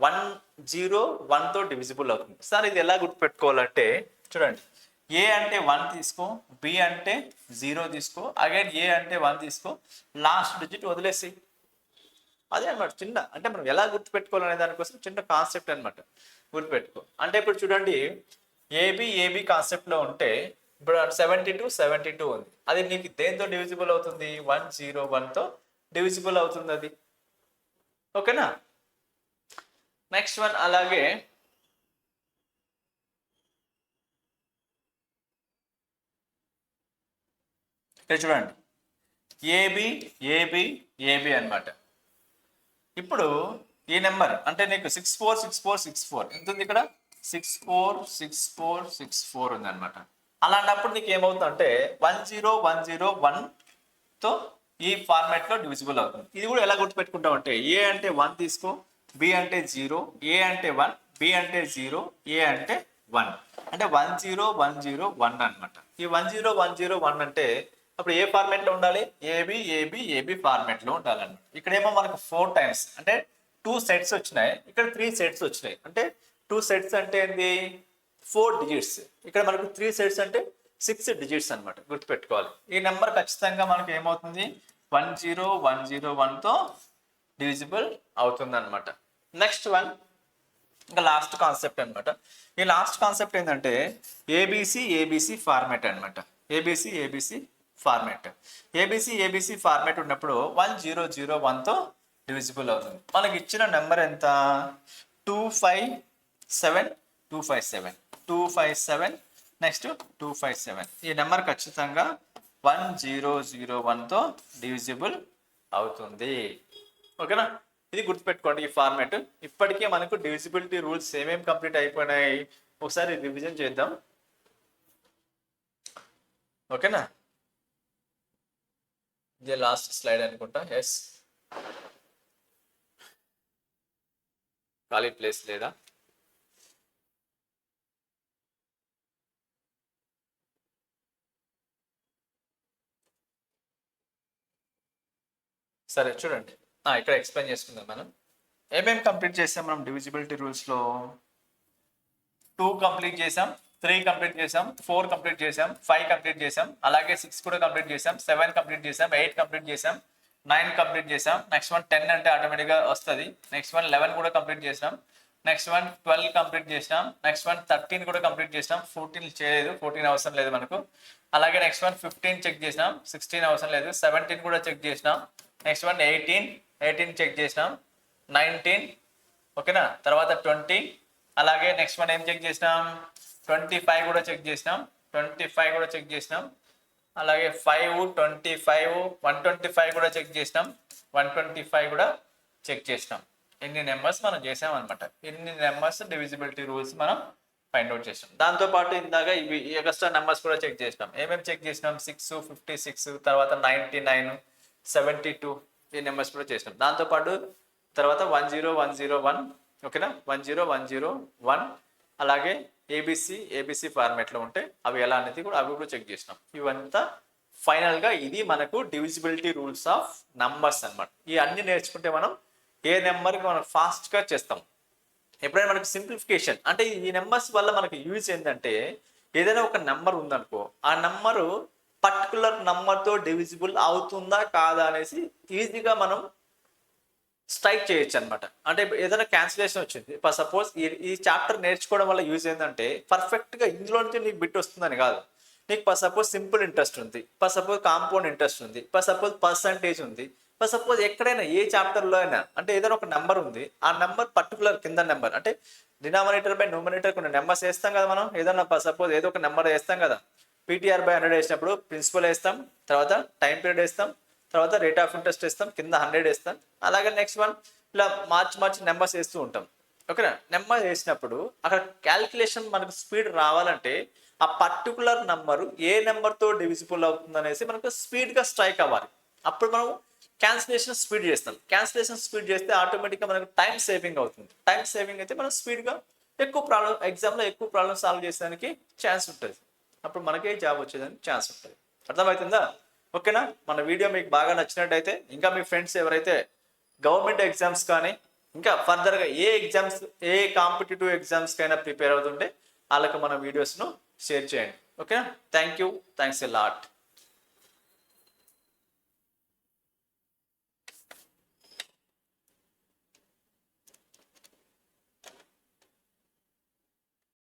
101తో డివిజిబుల్ అవుతుంది. సార్ ఇది ఎలా గుర్తుపెట్టుకోవాలంటే చూడండి, ఏ అంటే 1 తీసుకో, బి అంటే 0 తీసుకో, అగైన్ ఏ అంటే 1 తీసుకో, లాస్ట్ డిజిట్ వదిలేసి. అదే అనమాట చిన్న, అంటే మనం ఎలా గుర్తుపెట్టుకోవాలనే దానికోసం చిన్న కాన్సెప్ట్ అనమాట. గుర్తుపెట్టుకో అంటే ఇప్పుడు చూడండి, ఏబి కాన్సెప్ట్లో ఉంటే ఇప్పుడు 72 ఉంది. అది నీకు దేంతో డివిజిబుల్ అవుతుంది? 101తో డివిజిబుల్ అవుతుంది అది. ఓకేనా? నెక్స్ట్ వన్ అలాగే చూడండి, ఏబి అనమాట. ఇప్పుడు ఈ నెంబర్ అంటే నీకు 64 ఎంత ఉంది ఇక్కడ? 64 ఉంది అనమాట. అలాంటప్పుడు నీకు ఏమవుతుంది అంటే 10101తో ఈ ఫార్మాట్ లో డివిజిబుల్ అవుతుంది. ఇది కూడా ఎలా గుర్తుపెట్టుకుంటాం అంటే ఏ అంటే 1 తీసుకో, బి అంటే 0, ఏ అంటే 1, బి అంటే 0, ఏ అంటే 1 అంటే 10101 అనమాట. ఈ 10101 అంటే అప్పుడు ఏ ఫార్మాట్ లో ఉండాలి? ఏబి ఫార్మాట్ లో ఉండాలన్నమాట. ఇక్కడేమో మనకు 4 టైమ్స్ అంటే 2 సెట్స్ వచ్చినాయి, ఇక్కడ 3 సెట్స్ వచ్చినాయి. అంటే 2 సెట్స్ అంటే ఏంది? 4 డిజిట్స్. ఇక్కడ మనకు 3 సెట్స్ అంటే 6 డిజిట్స్ అనమాట. గుర్తుపెట్టుకోవాలి. ఈ నెంబర్ ఖచ్చితంగా మనకు ఏమవుతుంది? 10101తో డివిజిబుల్ అవుతుంది అనమాట. నెక్స్ట్ వన్ ఇంకా లాస్ట్ కాన్సెప్ట్ అనమాట. ఈ లాస్ట్ కాన్సెప్ట్ ఏంటంటే ఏబిసి ఫార్మాట్ అనమాట. ABC format. ఏబిసి ఫార్మాట్ ఉన్నప్పుడు 1001తో డివిజిబుల్ అవుతుంది. మనకి ఇచ్చిన నెంబర్ ఎంత? 257 నెక్స్ట్ 257. ఈ నెంబర్ ఖచ్చితంగా 1001తో డివిజిబుల్ అవుతుంది. ఓకేనా? ఇది గుర్తుపెట్టుకోండి ఈ ఫార్మాట్. ఇప్పటికే మనకు డివిజిబిలిటీ రూల్స్ ఏమేమి కంప్లీట్ అయిపోయినాయి ఒకసారి రివిజన్ చేద్దాం. ఓకేనా? ఇదే లాస్ట్ స్లైడ్ అనుకుంటా. ఎస్, ఖాళీ ప్లేస్ లేదా? సరే చూడండి, ఇక్కడ ఎక్స్ప్లెయిన్ చేసుకుందాం. మనం ఏమేమి కంప్లీట్ చేసాం? మనం డివిజిబిలిటీ రూల్స్లో 2 కంప్లీట్ చేసాం, 3 కంప్లీట్ చేసాం, 4 కంప్లీట్ చేసాం, 5 కంప్లీట్ చేసాం, అలాగే 6 కూడా కంప్లీట్ చేసాం, 7 కంప్లీట్ చేసాం, 8 కంప్లీట్ చేసాం, 9 కంప్లీట్ చేసాం. నెక్స్ట్ వన్ 10 అంటే ఆటోమేటిక్గా వస్తుంది. నెక్స్ట్ వన్ 11 కూడా కంప్లీట్ చేసినాం. నెక్స్ట్ వన్ 12 కంప్లీట్ చేసినాం. నెక్స్ట్ వన్ 13 కూడా కంప్లీట్ చేసినాం. 14 చేయలేదు, 14 అవసరం లేదు మనకు. అలాగే నెక్స్ట్ వన్ 15 చెక్ చేసినాం, 16 అవసరం లేదు. 17 కూడా చెక్ చేసినాం. నెక్స్ట్ వన్ 18 చెక్ చేసినాం. 19 ఓకేనా. తర్వాత 20 అలాగే నెక్స్ట్ వన్ ఏం చెక్ చేసినాం, 25 కూడా చెక్ చేసినాం. 25 కూడా చెక్ చేసినాం. అలాగే 5 25 125 కూడా చెక్ చేసినాం. 125 కూడా చెక్ చేసినాం. ఎన్ని నెంబర్స్ మనం చేసాం అనమాట. ఎన్ని నెంబర్స్ డివిజిబిలిటీ రూల్స్ మనం ఫైండ్ అవుట్ చేసాం. దాంతోపాటు ఇందాక ఇవి ఎక్స్ట్రా నెంబర్స్ కూడా చెక్ చేసినాం. ఏమేమి చెక్ చేసినాం, 6 56 తర్వాత 99 72 ఈ నెంబర్స్ కూడా చేసినాం. దాంతోపాటు తర్వాత 10101 ఓకేనా, 10101 అలాగే ఏబిసి ఫార్మేట్లో ఉంటే అవి ఎలా అనేది కూడా అవి కూడా చెక్ చేసినాం. ఇవంతా ఫైనల్గా ఇది మనకు డివిజిబిలిటీ రూల్స్ ఆఫ్ నంబర్స్ అనమాట. ఈ అన్ని నేర్చుకుంటే మనం ఏ నెంబర్కి మనం ఫాస్ట్గా చేస్తాం. ఎప్పుడైనా మనకు సింప్లిఫికేషన్ అంటే ఈ నెంబర్స్ వల్ల మనకు యూజ్ ఏంటంటే, ఏదైనా ఒక నెంబర్ ఉందనుకో, ఆ నెంబరు పర్టికులర్ నెంబర్తో డివిజిబుల్ అవుతుందా కాదా అనేసి ఈజీగా మనం స్ట్రైక్ చేయొచ్చు అనమాట. అంటే ఏదైనా క్యాన్సిలేషన్ వచ్చింది, సపోజ్ ఈ చాప్టర్ నేర్చుకోవడం వల్ల యూజ్ ఏంటంటే పర్ఫెక్ట్గా ఇందులో నుంచి నీకు బిట్ వస్తుందని కాదు. నీకు సపోజ్ సింపుల్ ఇంట్రెస్ట్ ఉంది, సపోజ్ కాంపౌండ్ ఇంట్రెస్ట్ ఉంది, సపోజ్ పర్సంటేజ్ ఉంది, సపోజ్ ఎక్కడైనా ఏ చాప్టర్లో అయినా అంటే ఏదైనా ఒక నెంబర్ ఉంది, ఆ నెంబర్ పర్టికులర్ కింద నెంబర్ అంటే డినామినేటర్ బై న్యూమినేటర్ కొన్ని నెంబర్స్ వేస్తాం కదా మనం. ఏదైనా సపోజ్ ఏదో ఒక నెంబర్ వేస్తాం కదా, పీటీఆర్ బై 100 వేసినప్పుడు ప్రిన్సిపల్ వేస్తాం, తర్వాత టైం పీరియడ్ వేస్తాం, తర్వాత రేట్ ఆఫ్ ఇంట్రెస్ట్ వేస్తాం, కింద 100 వేస్తాం. అలాగే నెక్స్ట్ వన్ ఇలా మార్చి నెంబర్స్ వేస్తూ ఉంటాం ఓకేనా. నెంబర్ వేసినప్పుడు అక్కడ క్యాల్కులేషన్ మనకు స్పీడ్ రావాలంటే ఆ పర్టికులర్ నెంబరు ఏ నెంబర్తో డివిజిబుల్ అవుతుంది అనేసి మనకు స్పీడ్గా స్ట్రైక్ అవ్వాలి. అప్పుడు మనం క్యాన్సిలేషన్ స్పీడ్ చేస్తాం. క్యాన్సిలేషన్ స్పీడ్ చేస్తే ఆటోమేటిక్గా మనకు టైం సేవింగ్ అవుతుంది. టైం సేవింగ్ అయితే మనం స్పీడ్గా ఎక్కువ ప్రాబ్లం ఎగ్జామ్లో ఎక్కువ ప్రాబ్లమ్ సాల్వ్ చేసేదానికి ఛాన్స్ ఉంటుంది. అప్పుడు మనకే జాబ్ వచ్చేదానికి ఛాన్స్ ఉంటుంది. అర్థమవుతుందా? ఓకేనా. మన వీడియో మీకు బాగా నచ్చినట్టయితే ఇంకా మీ ఫ్రెండ్స్ ఎవరైతే గవర్నమెంట్ ఎగ్జామ్స్ కానీ ఇంకా ఫర్దర్గా ఏ కాంపిటేటివ్ ఎగ్జామ్స్కైనా ప్రిపేర్ అవుతుంటే వాళ్ళకి మన వీడియోస్ను షేర్ చేయండి. ఓకేనా. Thank you, thanks a lot.